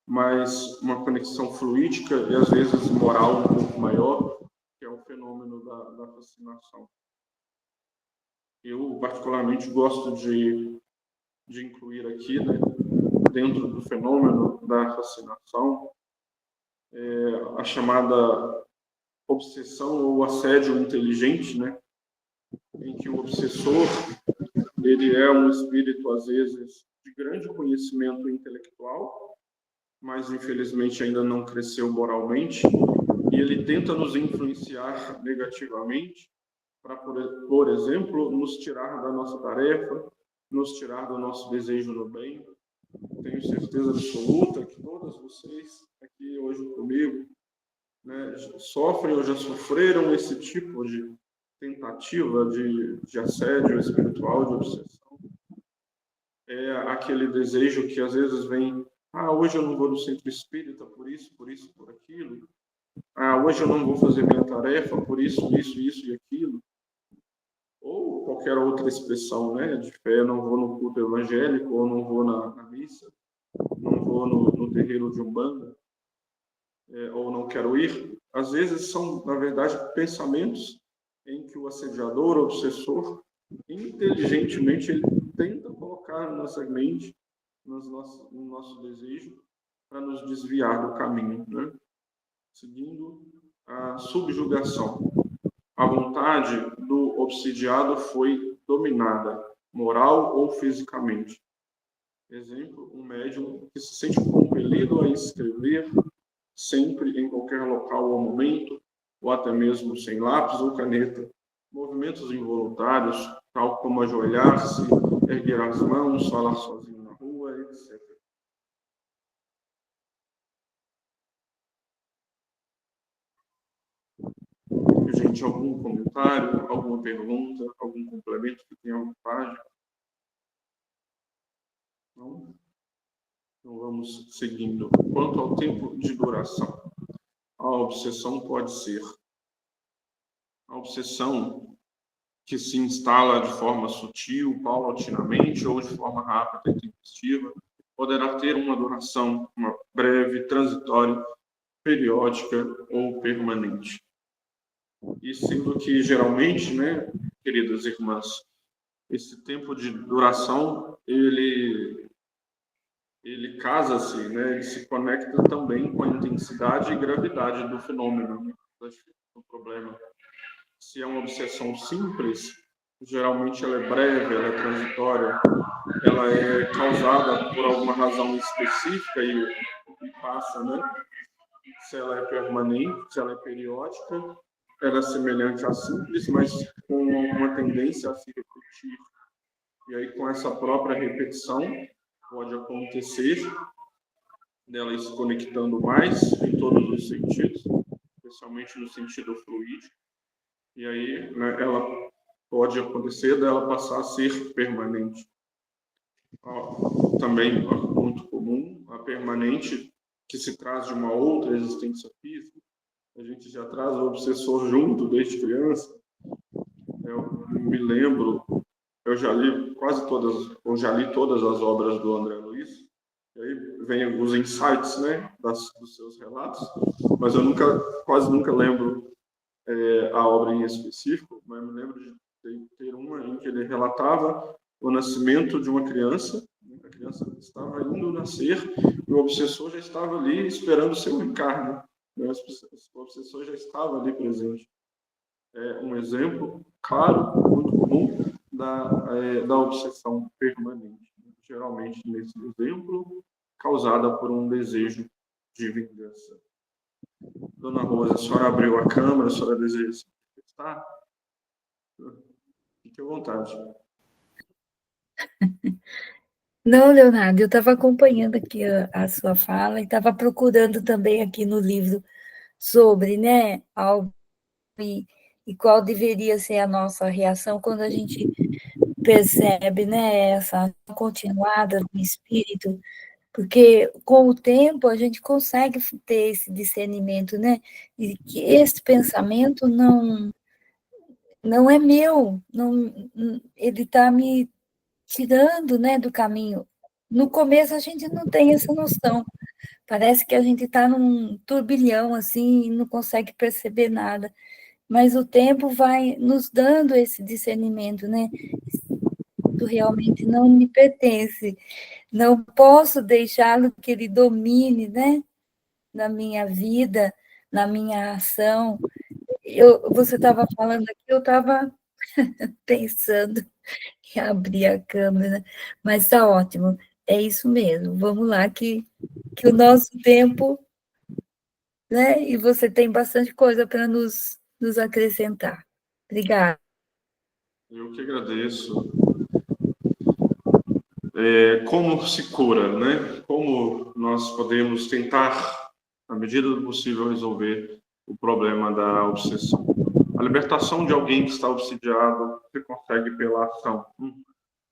mas uma conexão fluídica e às vezes moral um pouco maior, que é o fenômeno da fascinação. Eu particularmente gosto de incluir aqui, né, dentro do fenômeno da fascinação, a chamada obsessão ou assédio inteligente, né, em que o obsessor ele é um espírito às vezes de grande conhecimento intelectual, mas infelizmente ainda não cresceu moralmente, e ele tenta nos influenciar negativamente para, por exemplo, nos tirar da nossa tarefa, nos tirar do nosso desejo no bem. Tenho certeza absoluta que todas vocês aqui hoje comigo, né, sofrem ou já sofreram esse tipo de tentativa de assédio espiritual, de obsessão. É aquele desejo que às vezes vem: hoje eu não vou no centro espírita por isso, por aquilo. Hoje eu não vou fazer minha tarefa por isso e aquilo. Ou qualquer outra expressão, né, de fé: não vou no culto evangélico, ou não vou na missa, não vou no terreiro de Umbanda, ou não quero ir. Às vezes são, na verdade, pensamentos em que o assediador, o obsessor, inteligentemente ele tenta colocar na nossa mente, no nosso desejo, para nos desviar do caminho, né? Seguindo a subjugação. A vontade do obsidiado foi dominada, moral ou fisicamente. Exemplo, um médium que se sente compelido a escrever sempre, em qualquer local ou momento, ou até mesmo sem lápis ou caneta. Movimentos involuntários, tal como ajoelhar-se, erguer as mãos, falar sozinho na rua, etc. Gente, algum comentário, alguma pergunta, algum complemento que tenha vontade? Não? Então vamos seguindo. Quanto ao tempo de duração, a obsessão pode ser a obsessão que se instala de forma sutil, paulatinamente ou de forma rápida e tempestiva, poderá ter uma duração breve, transitória, periódica ou permanente. E sendo que, geralmente, né, queridas irmãs, esse tempo de duração, ele casa-se, né, ele se conecta também com a intensidade e gravidade do fenômeno, né, do problema. Se é uma obsessão simples, geralmente ela é breve, ela é transitória, ela é causada por alguma razão específica e passa, né? Se ela é permanente, se ela é periódica, ela é semelhante à simples, mas com uma tendência a se repetir. E aí, com essa própria repetição, pode acontecer dela ir se conectando mais em todos os sentidos, especialmente no sentido fluídico. E aí, né, ela pode acontecer dela passar a ser permanente. Também muito comum, a permanente que se traz de uma outra existência física. A gente já traz o obsessor junto desde criança. Eu me lembro, eu já li todas as obras do André Luiz. E aí vem os insights, né, dos seus relatos, mas eu quase nunca lembro a obra em específico, mas me lembro de ter uma em que ele relatava o nascimento de uma criança. A criança estava indo nascer e o obsessor já estava ali esperando o seu encarne. O obsessor já estava ali presente. É um exemplo claro, muito comum, da obsessão permanente. Geralmente, nesse exemplo, causada por um desejo de vingança. Dona Rosa, a senhora abriu a câmera, a senhora deseja se manifestar? Fique à vontade. Não, Leonardo, eu estava acompanhando aqui a sua fala e estava procurando também aqui no livro sobre, né, algo e qual deveria ser a nossa reação quando a gente percebe, né, essa continuada do espírito, porque com o tempo a gente consegue ter esse discernimento, né, e que esse pensamento não é meu, não, ele está me tirando, né, do caminho. No começo a gente não tem essa noção. Parece que a gente está num turbilhão assim e não consegue perceber nada. Mas o tempo vai nos dando esse discernimento, né? Isso realmente não me pertence. Não posso deixá-lo que ele domine, né? Na minha vida, na minha ação. Você estava falando aqui, eu estava pensando em abrir a câmera, mas está ótimo. É isso mesmo. Vamos lá, que o nosso tempo, né? E você tem bastante coisa para nos acrescentar. Obrigada. Eu que agradeço. Como se cura, né? Como nós podemos tentar, na medida do possível, resolver o problema da obsessão. A libertação de alguém que está obsidiado se consegue pela ação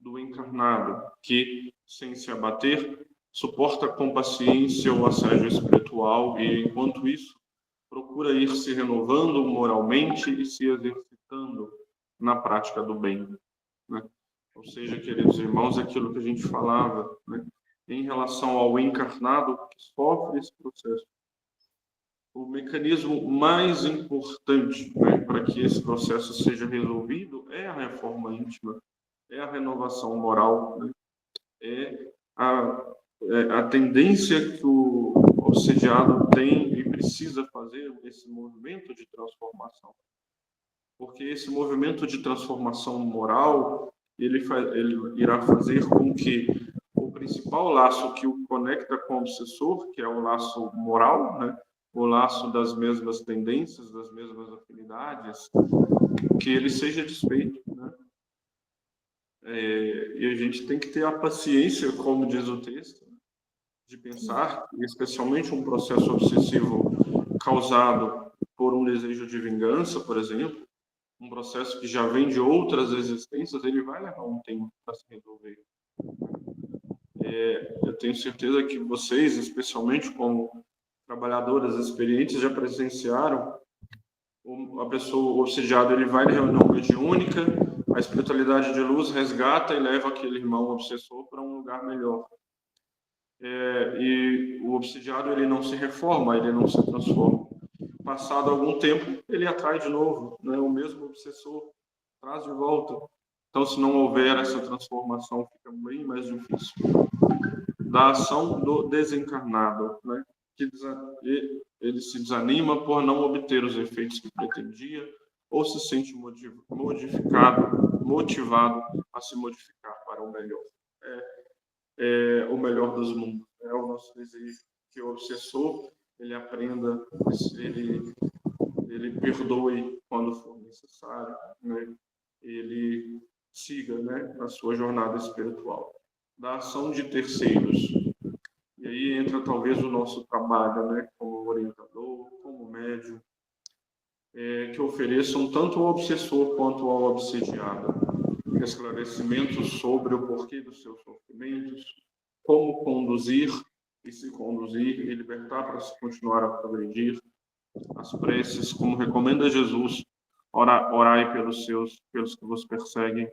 do encarnado, que, sem se abater, suporta com paciência o assédio espiritual e, enquanto isso, procura ir se renovando moralmente e se exercitando na prática do bem, né? Ou seja, queridos irmãos, aquilo que a gente falava, né, em relação ao encarnado que sofre esse processo. O mecanismo mais importante, né, para que esse processo seja resolvido é a reforma íntima. é a renovação moral, né? É a tendência que o obsidiado tem e precisa fazer, esse movimento de transformação. Porque esse movimento de transformação moral, ele irá fazer com que o principal laço que o conecta com o obsessor, que é o laço moral, né? O laço das mesmas tendências, das mesmas afinidades, que ele seja desfeito, né? E a gente tem que ter a paciência, como diz o texto, de pensar, especialmente um processo obsessivo causado por um desejo de vingança, por exemplo, um processo que já vem de outras existências, ele vai levar um tempo para se resolver. Eu tenho certeza que vocês, especialmente como trabalhadoras experientes, já presenciaram a pessoa, o obsidiado, ele vai na reunião mediúnica, a espiritualidade de luz resgata e leva aquele irmão obsessor para um lugar melhor. E o obsidiado, ele não se reforma, ele não se transforma. Passado algum tempo, ele atrai de novo, né? O mesmo obsessor traz de volta. Então, se não houver essa transformação, fica bem mais difícil. Da ação do desencarnado, né? Que ele se desanima por não obter os efeitos que pretendia ou se sente motivado a se modificar para o melhor. O melhor dos mundos. É o nosso desejo que o obsessor ele aprenda, ele perdoe quando for necessário, né? Ele siga, né, a sua jornada espiritual. Da ação de terceiros. E aí entra talvez o nosso trabalho, né, como orientador, como médium, que ofereçam tanto ao obsessor quanto ao obsidiado esclarecimentos sobre o porquê dos seus sofrimentos, como conduzir e se conduzir e libertar para se continuar a progredir. As preces, como recomenda Jesus, orai pelos que vos perseguem.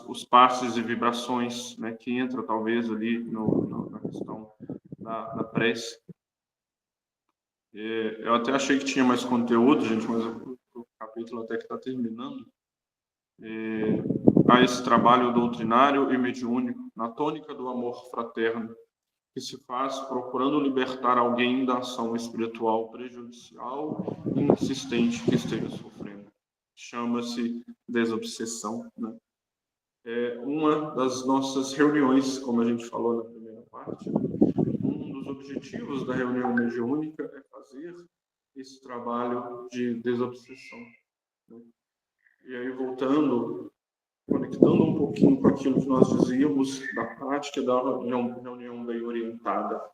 Os passes e vibrações, né, que entra talvez ali na questão da prece. Eu até achei que tinha mais conteúdo, gente, mas o capítulo até que está terminando. Há esse trabalho doutrinário e mediúnico na tônica do amor fraterno, que se faz procurando libertar alguém da ação espiritual prejudicial e insistente que esteja sofrendo. Chama-se desobsessão, né? Uma das nossas reuniões, como a gente falou na primeira parte, um dos objetivos da reunião mediúnica é fazer esse trabalho de desobsessão, né? E aí, voltando, conectando um pouquinho com aquilo que nós dizíamos da prática da reunião bem orientada,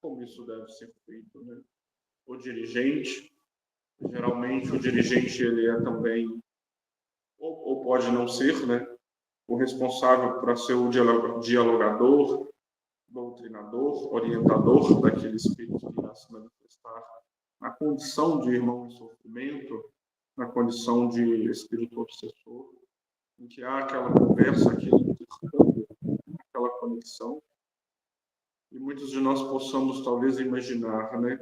como isso deve ser feito, né? O dirigente, geralmente o dirigente ele é também, ou pode não ser, né, o responsável por ser o dialogador, doutrinador, orientador daquele espírito que irá se manifestar na condição de irmão em sofrimento, na condição de espírito obsessor, em que há aquela conversa, aquele intercâmbio, aquela conexão, e muitos de nós possamos talvez imaginar, né?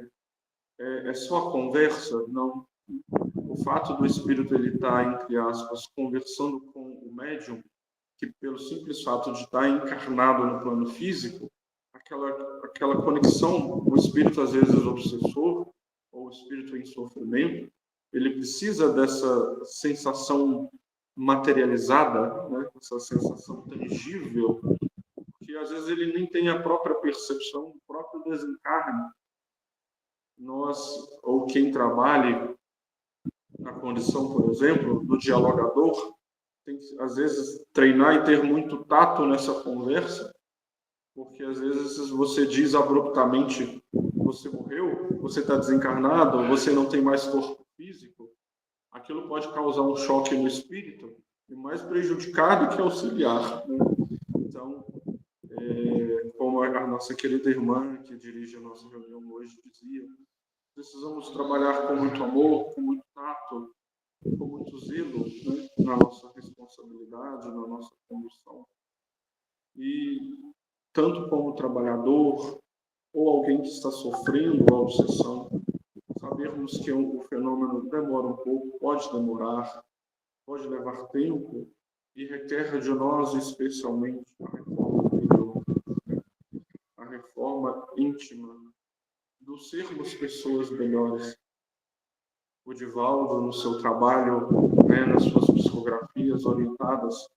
É só a conversa? Não. O fato do espírito ele estar, entre aspas, conversando com o médium, que pelo simples fato de estar encarnado no plano físico, aquela conexão, o espírito às vezes obsessor, ou o espírito em sofrimento, ele precisa dessa sensação materializada, né? Essa sensação tangível, porque às vezes ele nem tem a própria percepção do próprio desencarne. Nós, ou quem trabalhe na condição, por exemplo, do dialogador, tem que, às vezes, treinar e ter muito tato nessa conversa, porque às vezes você diz abruptamente, você morreu, você está desencarnado, você não tem mais corpo físico, aquilo pode causar um choque no espírito, e mais prejudicar do que auxiliar, né? Então, como a nossa querida irmã que dirige a nossa reunião hoje dizia, precisamos trabalhar com muito amor, com muito tato, com muito zelo, né, na nossa responsabilidade, na nossa condução. E tanto como trabalhador ou alguém que está sofrendo a obsessão, sabermos que o fenômeno demora um pouco, pode demorar, pode levar tempo, e requer de nós especialmente a reforma interior, a reforma íntima, do sermos pessoas melhores. O Divaldo, no seu trabalho, nas suas psicografias orientadas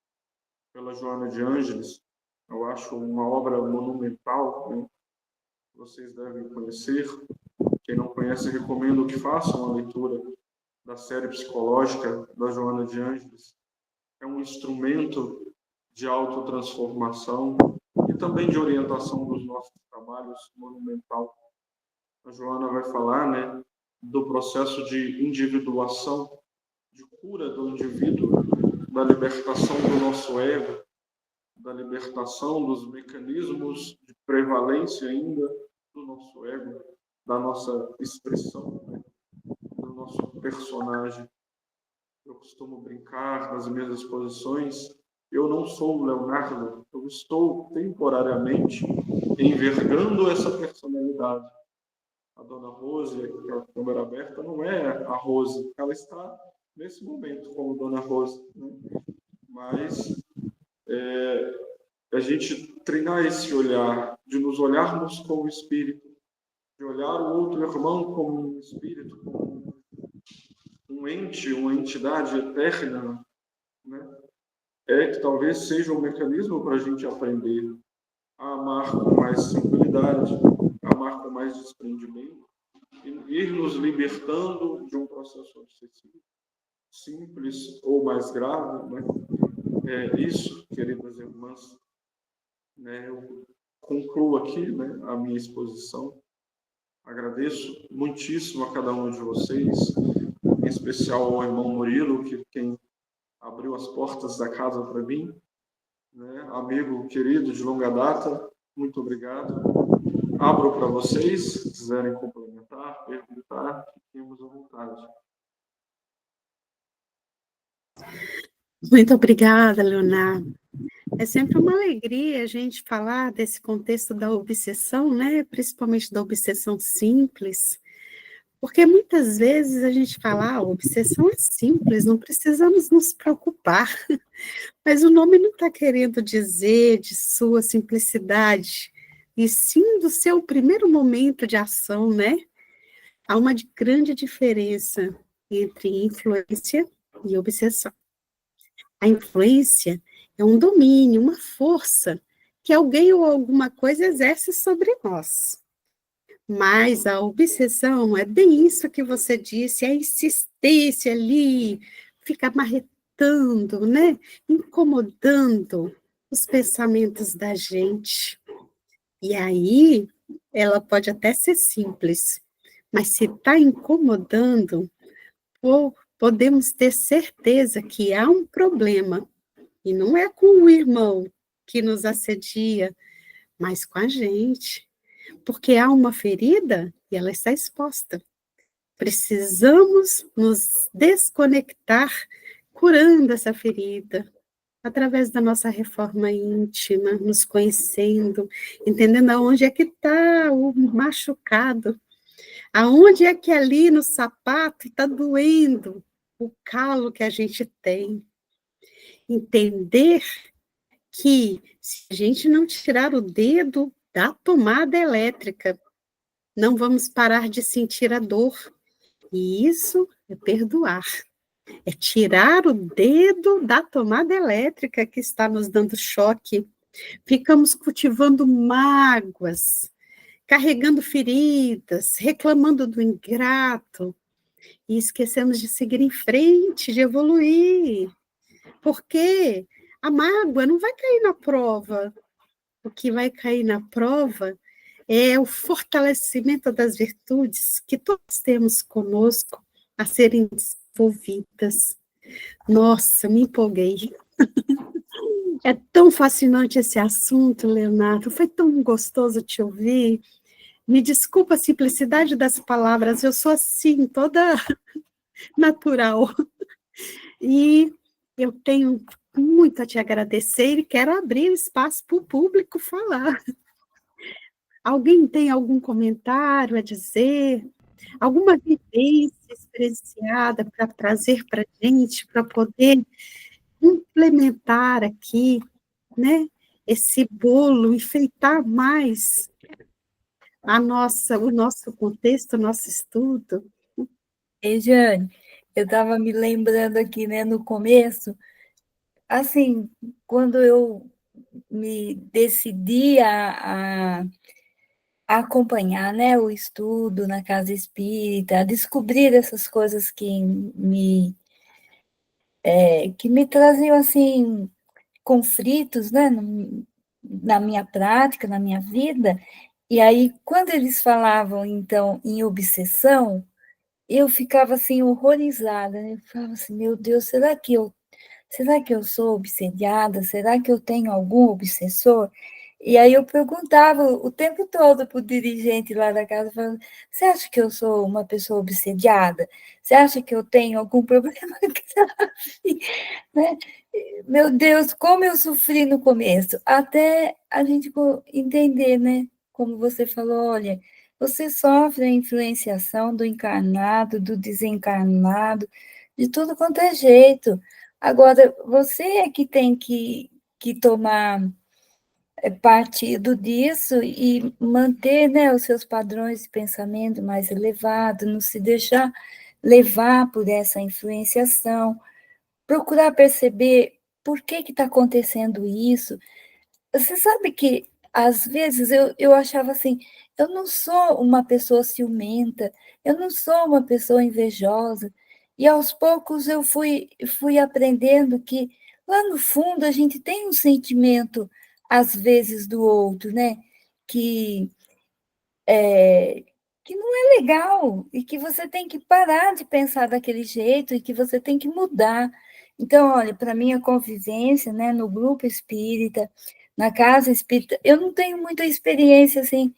pela Joana de Ângeles, eu acho uma obra monumental, vocês devem conhecer. Quem não conhece, recomendo que façam a leitura da série psicológica da Joana de Ângeles. É um instrumento de autotransformação e também de orientação dos nossos trabalhos, monumental. A Joana vai falar, do processo de individuação, de cura do indivíduo, da libertação do nosso ego, da libertação dos mecanismos de prevalência ainda do nosso ego, da nossa expressão, do nosso personagem. Eu costumo brincar nas minhas exposições, eu não sou o Leonardo, eu estou temporariamente envergando essa personalidade. A Dona Rose, que é a câmera aberta, não é a Rose, ela está nesse momento como Dona Rose, Mas a gente treinar esse olhar, de nos olharmos como espírito, de olhar o outro irmão como um espírito, como um ente, uma entidade eterna, que talvez seja um mecanismo para a gente aprender a amar com mais simplicidade, a amar com mais desprendimento, e ir nos libertando de um processo obsessivo, simples ou mais grave, É isso, queridas irmãs. Eu concluo aqui, a minha exposição. Agradeço muitíssimo a cada um de vocês, em especial ao irmão Murilo, quem abriu as portas da casa para mim, amigo querido de longa data, muito obrigado. Abro para vocês, se quiserem complementar, perguntar, fiquemos à vontade. Muito obrigada, Leonardo. É sempre uma alegria a gente falar desse contexto da obsessão, principalmente da obsessão simples, porque muitas vezes a gente fala, a obsessão é simples, não precisamos nos preocupar, mas o nome não está querendo dizer de sua simplicidade, e sim do seu primeiro momento de ação, Há uma grande diferença entre influência e obsessão. A influência é um domínio, uma força que alguém ou alguma coisa exerce sobre nós. Mas a obsessão é bem isso que você disse, a insistência ali, fica marretando, incomodando os pensamentos da gente. E aí, ela pode até ser simples, mas se está incomodando, podemos ter certeza que há um problema. E não é com o irmão que nos assedia, mas com a gente. Porque há uma ferida e ela está exposta. Precisamos nos desconectar, curando essa ferida, através da nossa reforma íntima, nos conhecendo, entendendo aonde é que está o machucado, aonde é que ali no sapato está doendo o calo que a gente tem. Entender que se a gente não tirar o dedo da tomada elétrica, não vamos parar de sentir a dor. E isso é perdoar. É tirar o dedo da tomada elétrica que está nos dando choque. Ficamos cultivando mágoas, carregando feridas, reclamando do ingrato, e esquecemos de seguir em frente, de evoluir. Porque a mágoa não vai cair na prova. O que vai cair na prova é o fortalecimento das virtudes que todos temos conosco a serem desenvolvidas. Nossa, me empolguei. É tão fascinante esse assunto, Leonardo. Foi tão gostoso te ouvir. Me desculpa a simplicidade das palavras, eu sou assim, toda natural. E eu tenho muito a te agradecer e quero abrir espaço para o público falar. Alguém tem algum comentário a dizer? Alguma vivência experienciada para trazer para a gente, para poder complementar aqui, né, esse bolo, enfeitar mais o nosso contexto, o nosso estudo. Ei, Jane, eu estava me lembrando aqui, né, no começo, assim, quando eu me decidi a acompanhar, né, o estudo na casa espírita, a descobrir essas coisas que me traziam, assim, conflitos, né, na minha prática, na minha vida, e aí, quando eles falavam, então, em obsessão, eu ficava, assim, horrorizada, né? Eu falava assim, meu Deus, será que eu sou obsediada? Será que eu tenho algum obsessor? E aí eu perguntava o tempo todo para o dirigente lá da casa, falando, você acha que eu sou uma pessoa obsediada? Você acha que eu tenho algum problema grave? Né? Meu Deus, como eu sofri no começo, até a gente entender, né? Como você falou, olha, você sofre a influenciação do encarnado, do desencarnado, de tudo quanto é jeito. Agora, você é que tem que tomar partido disso e manter, né, os seus padrões de pensamento mais elevados, não se deixar levar por essa influenciação, procurar perceber por que está acontecendo isso. Você sabe que, às vezes, eu achava assim, eu não sou uma pessoa ciumenta, eu não sou uma pessoa invejosa, e aos poucos eu fui aprendendo que, lá no fundo, a gente tem um sentimento, às vezes, do outro, né? Que, que não é legal, e que você tem que parar de pensar daquele jeito, e que você tem que mudar. Então, olha, para mim, a convivência, né, no grupo espírita, na casa espírita, eu não tenho muita experiência, assim,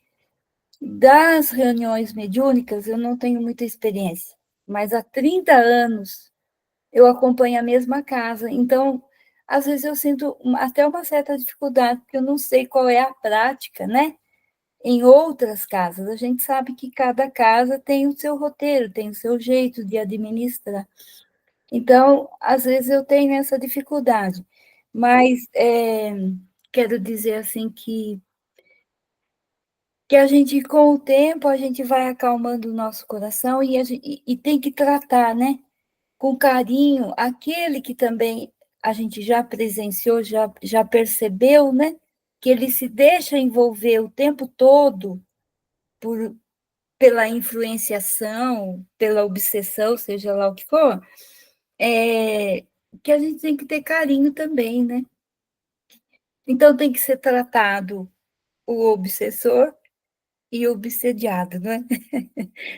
das reuniões mediúnicas, eu não tenho muita experiência, mas há 30 anos eu acompanho a mesma casa, então, às vezes eu sinto até uma certa dificuldade, porque eu não sei qual é a prática, né? Em outras casas, a gente sabe que cada casa tem o seu roteiro, tem o seu jeito de administrar. Então, às vezes eu tenho essa dificuldade, mas quero dizer assim que a gente, com o tempo, a gente vai acalmando o nosso coração e tem que tratar, né, com carinho, aquele que também a gente já presenciou, já percebeu, né, que ele se deixa envolver o tempo todo pela influenciação, pela obsessão, seja lá o que for, que a gente tem que ter carinho também, né? Então tem que ser tratado o obsessor e o obsediado, não é?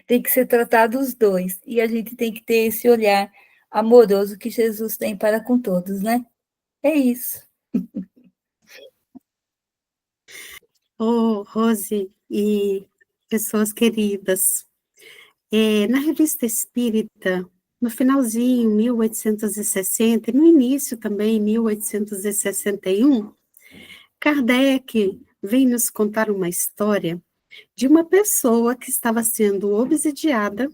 Tem que ser tratado os dois, e a gente tem que ter esse olhar amoroso que Jesus tem para com todos, né? É isso. Ô, Rose e pessoas queridas, na Revista Espírita, no finalzinho, 1860, e no início também, 1861, Kardec vem nos contar uma história de uma pessoa que estava sendo obsidiada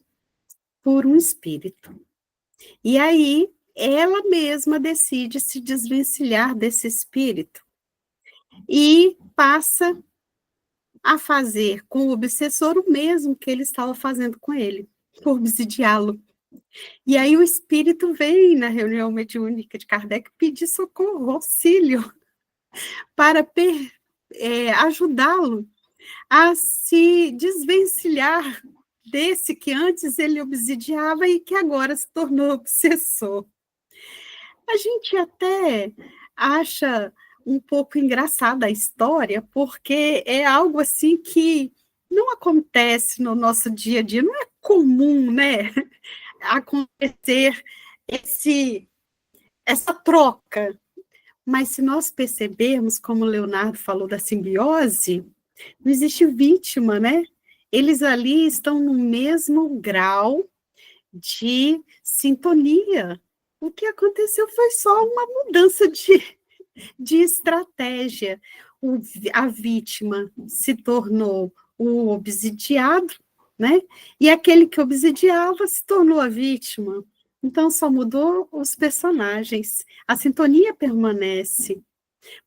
por um espírito. E aí, ela mesma decide se desvencilhar desse espírito e passa a fazer com o obsessor o mesmo que ele estava fazendo com ele, obsidiá-lo. E aí o espírito vem na reunião mediúnica de Kardec pedir socorro, auxílio, para ajudá-lo a se desvencilhar desse que antes ele obsidiava e que agora se tornou obsessor. A gente até acha um pouco engraçada a história, porque é algo assim que não acontece no nosso dia a dia, não é comum, né, acontecer essa troca. Mas se nós percebermos, como o Leonardo falou da simbiose, não existe vítima, né? Eles ali estão no mesmo grau de sintonia. O que aconteceu foi só uma mudança de estratégia. A vítima se tornou o obsidiado, né? E aquele que obsidiava se tornou a vítima. Então, só mudou os personagens. A sintonia permanece.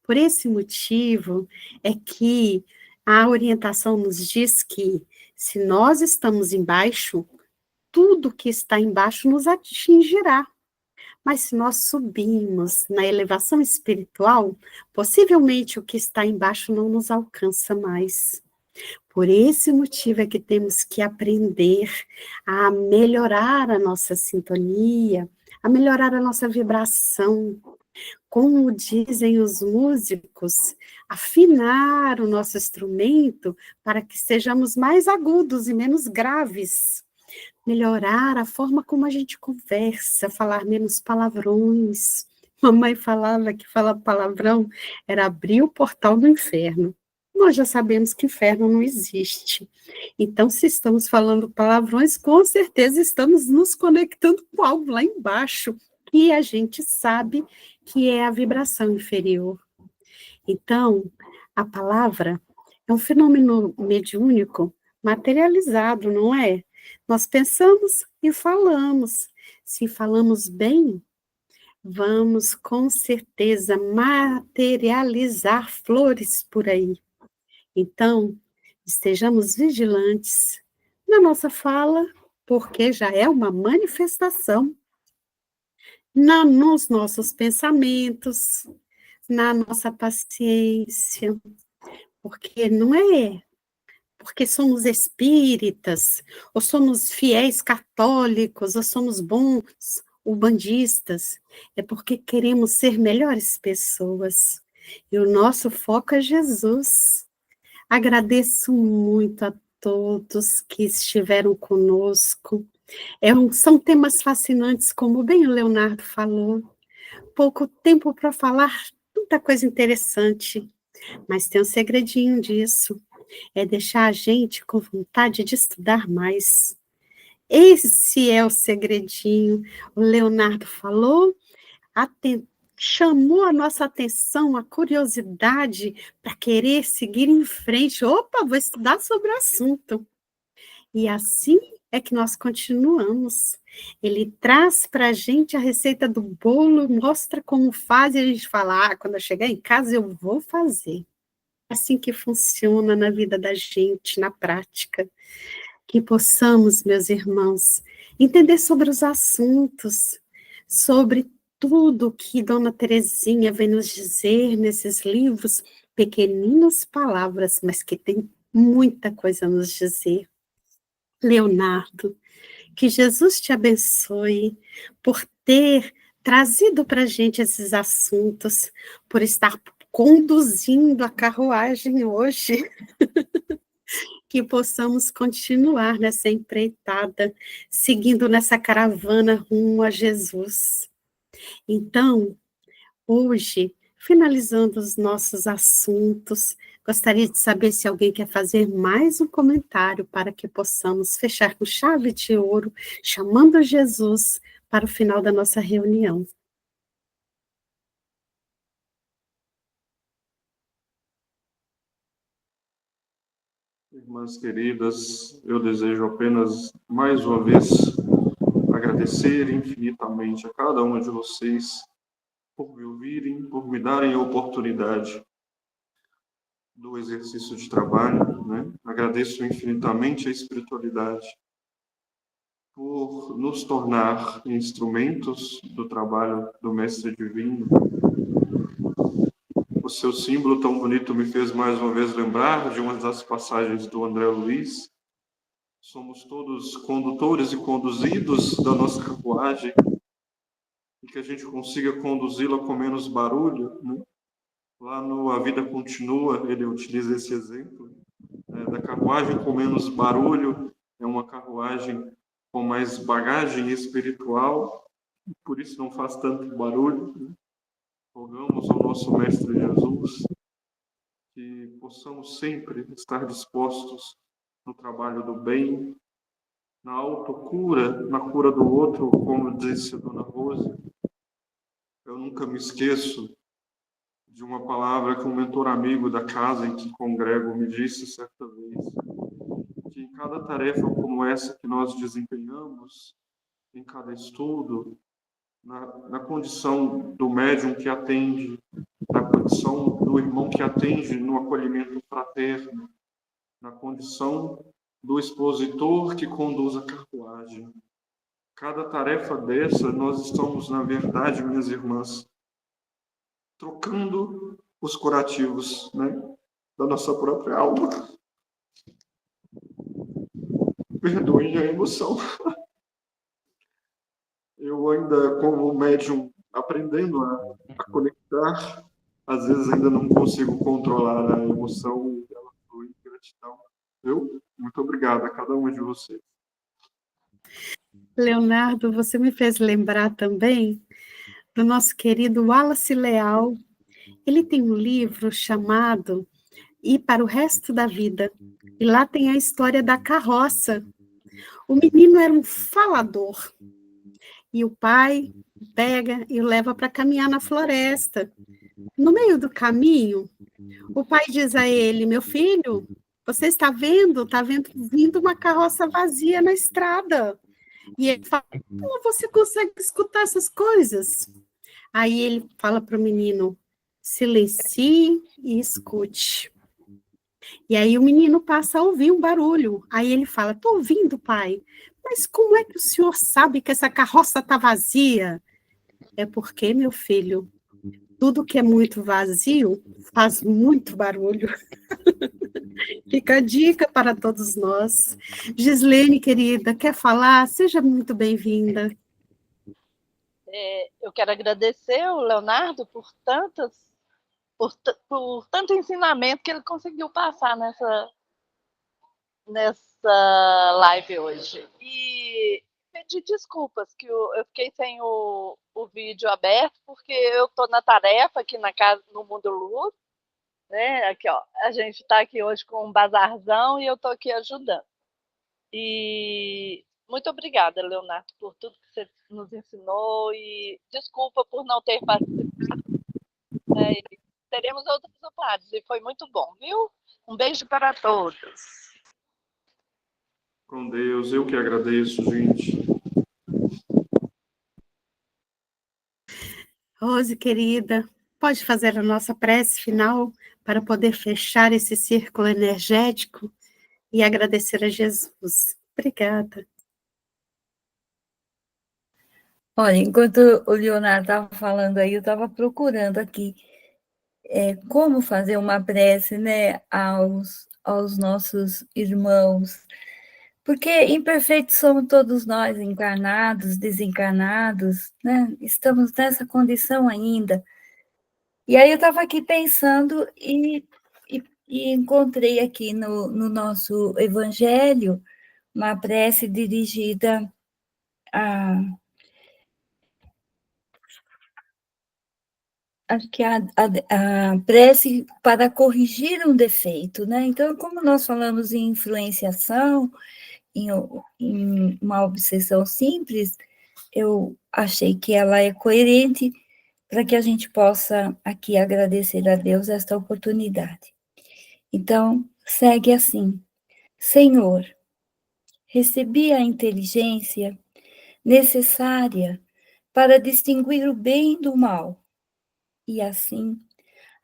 Por esse motivo é que a orientação nos diz que, se nós estamos embaixo, tudo que está embaixo nos atingirá. Mas se nós subirmos na elevação espiritual, possivelmente o que está embaixo não nos alcança mais. Por esse motivo é que temos que aprender a melhorar a nossa sintonia, a melhorar a nossa vibração. Como dizem os músicos, afinar o nosso instrumento para que sejamos mais agudos e menos graves. Melhorar a forma como a gente conversa, falar menos palavrões. Mamãe falava que falar palavrão era abrir o portal do inferno. Nós já sabemos que inferno não existe. Então, se estamos falando palavrões, com certeza estamos nos conectando com algo lá embaixo, que a gente sabe que é a vibração inferior. Então, a palavra é um fenômeno mediúnico materializado, não é? Nós pensamos e falamos. Se falamos bem, vamos com certeza materializar flores por aí. Então, estejamos vigilantes na nossa fala, porque já é uma manifestação nos nossos pensamentos, na nossa paciência, porque não é porque somos espíritas, ou somos fiéis católicos, ou somos bons ubandistas, é porque queremos ser melhores pessoas. E o nosso foco é Jesus. Agradeço muito a todos que estiveram conosco. São temas fascinantes, como bem o Leonardo falou. Pouco tempo para falar tanta coisa interessante, mas tem um segredinho disso. É deixar a gente com vontade de estudar mais. Esse é o segredinho. O Leonardo falou, chamou a nossa atenção, a curiosidade para querer seguir em frente. Opa, vou estudar sobre o assunto. E assim é que nós continuamos. Ele traz para a gente a receita do bolo, mostra como faz, e a gente fala, quando eu chegar em casa eu vou fazer. É assim que funciona na vida da gente, na prática. Que possamos, meus irmãos, entender sobre os assuntos, sobre tudo que Dona Terezinha vem nos dizer nesses livros, pequeninas palavras, mas que tem muita coisa a nos dizer. Leonardo, que Jesus te abençoe por ter trazido para a gente esses assuntos, por estar conduzindo a carruagem hoje, que possamos continuar nessa empreitada, seguindo nessa caravana rumo a Jesus. Então, hoje, finalizando os nossos assuntos, gostaria de saber se alguém quer fazer mais um comentário para que possamos fechar com chave de ouro, chamando Jesus para o final da nossa reunião. Irmãs queridas, eu desejo apenas mais uma vez agradecer infinitamente a cada uma de vocês por me ouvirem, por me darem a oportunidade do exercício de trabalho, né? Agradeço infinitamente a espiritualidade por nos tornar instrumentos do trabalho do Mestre Divino. O seu símbolo tão bonito me fez mais uma vez lembrar de uma das passagens do André Luiz. Somos todos condutores e conduzidos da nossa carruagem, e que a gente consiga conduzi-la com menos barulho, né? Lá no A Vida Continua, ele utiliza esse exemplo, da carruagem com menos barulho, é uma carruagem com mais bagagem espiritual, por isso não faz tanto barulho, né? Rogamos ao nosso Mestre Jesus que possamos sempre estar dispostos no trabalho do bem, na autocura, na cura do outro, como disse a Dona Rose. Eu nunca me esqueço de uma palavra que um mentor amigo da casa em que congrego me disse certa vez, que em cada tarefa como essa que nós desempenhamos, em cada estudo, na condição do médium que atende, na condição do irmão que atende no acolhimento fraterno, na condição do expositor que conduz a carruagem. Cada tarefa dessa, nós estamos, na verdade, minhas irmãs, trocando os curativos, né, da nossa própria alma. Perdoem a emoção. Eu ainda, como médium, aprendendo a conectar, às vezes ainda não consigo controlar a emoção e ela flui em gratidão. Viu? Muito obrigado a cada um de vocês. Leonardo, você me fez lembrar também do nosso querido Wallace Leal. Ele tem um livro chamado Ir para o Resto da Vida, e lá tem a história da carroça. O menino era um falador, e o pai pega e o leva para caminhar na floresta. No meio do caminho, o pai diz a ele: meu filho, você está vendo? Está vendo vindo uma carroça vazia na estrada. E ele fala: como você consegue escutar essas coisas? Aí ele fala para o menino: silencie e escute. E aí o menino passa a ouvir um barulho. Aí ele fala: estou ouvindo, pai. Mas como é que o senhor sabe que essa carroça está vazia? É porque, meu filho, tudo que é muito vazio faz muito barulho. Fica a dica para todos nós. Gislene, querida, quer falar? Seja muito bem-vinda. Eu quero agradecer o Leonardo por tanto ensinamento que ele conseguiu passar nessa live hoje. E pedir desculpas que eu fiquei sem o vídeo aberto, porque eu estou na tarefa aqui na casa, no Mundo Luz, né? Aqui, ó, a gente está aqui hoje com um bazarzão e eu estou aqui ajudando. E muito obrigada, Leonardo, por tudo que você nos ensinou, e desculpa por não ter participado. Teremos outras oportunidades e foi muito bom, viu? Um beijo para todos. Com Deus, eu que agradeço, gente. Rose, querida, pode fazer a nossa prece final para poder fechar esse círculo energético e agradecer a Jesus. Obrigada. Olha, enquanto o Leonardo estava falando aí, eu estava procurando aqui como fazer uma prece, né, aos nossos irmãos, porque imperfeitos somos todos nós, encarnados, desencarnados, né, estamos nessa condição ainda. E aí eu estava aqui pensando e encontrei aqui no nosso evangelho uma prece dirigida acho que a prece para corrigir um defeito, né? Então, como nós falamos em influenciação, em uma obsessão simples, eu achei que ela é coerente para que a gente possa aqui agradecer a Deus esta oportunidade. Então, segue assim: Senhor, recebi a inteligência necessária para distinguir o bem do mal, e assim,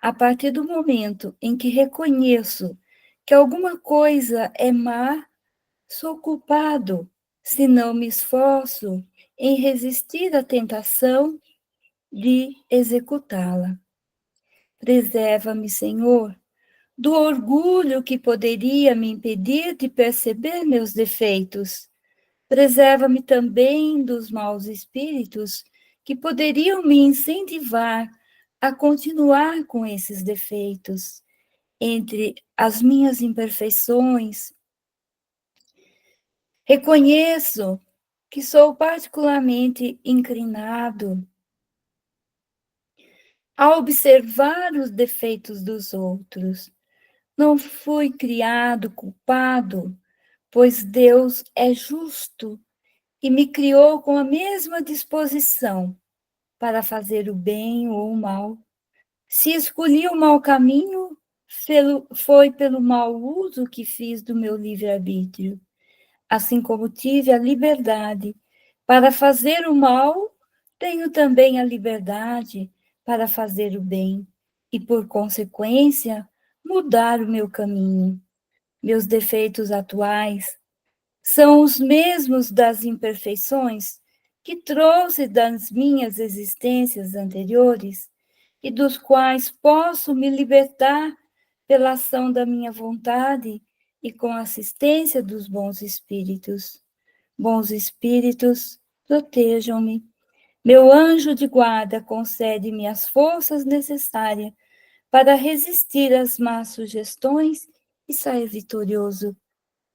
a partir do momento em que reconheço que alguma coisa é má, sou culpado se não me esforço em resistir à tentação de executá-la. Preserva-me, Senhor, do orgulho que poderia me impedir de perceber meus defeitos. Preserva-me também dos maus espíritos que poderiam me incentivar a continuar com esses defeitos. Entre as minhas imperfeições, reconheço que sou particularmente inclinado a observar os defeitos dos outros. Não fui criado culpado, pois Deus é justo e me criou com a mesma disposição para fazer o bem ou o mal. Se escolhi o mau caminho, foi pelo mau uso que fiz do meu livre-arbítrio, assim como tive a liberdade Para fazer o mal, tenho também a liberdade para fazer o bem e, por consequência, mudar o meu caminho. Meus defeitos atuais são os mesmos das imperfeições que trouxe das minhas existências anteriores e dos quais posso me libertar pela ação da minha vontade e com a assistência dos bons espíritos. Bons espíritos, protejam-me. Meu anjo de guarda concede-me as forças necessárias para resistir às más sugestões e sair vitorioso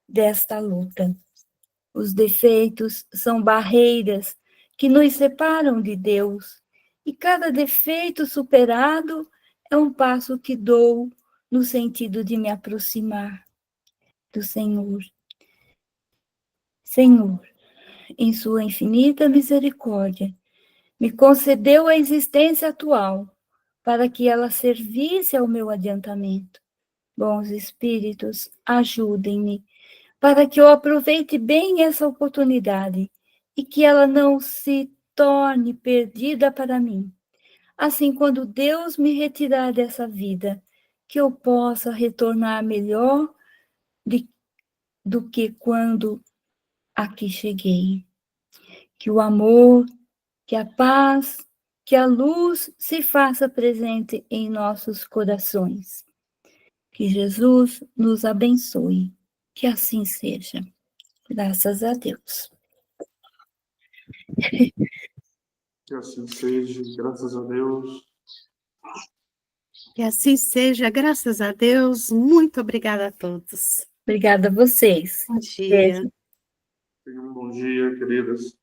desta luta. Os defeitos são barreiras que nos separam de Deus, e cada defeito superado é um passo que dou no sentido de me aproximar do Senhor. Senhor, em sua infinita misericórdia, me concedeu a existência atual para que ela servisse ao meu adiantamento. Bons espíritos, ajudem-me para que eu aproveite bem essa oportunidade e que ela não se torne perdida para mim. Assim, quando Deus me retirar dessa vida, que eu possa retornar melhor do que quando aqui cheguei. Que o amor, que a paz, que a luz se faça presente em nossos corações. Que Jesus nos abençoe. Que assim seja. Graças a Deus. Que assim seja, graças a Deus. Que assim seja, graças a Deus. Muito obrigada a todos. Obrigada a vocês. Bom dia. Tenham um bom dia, queridas.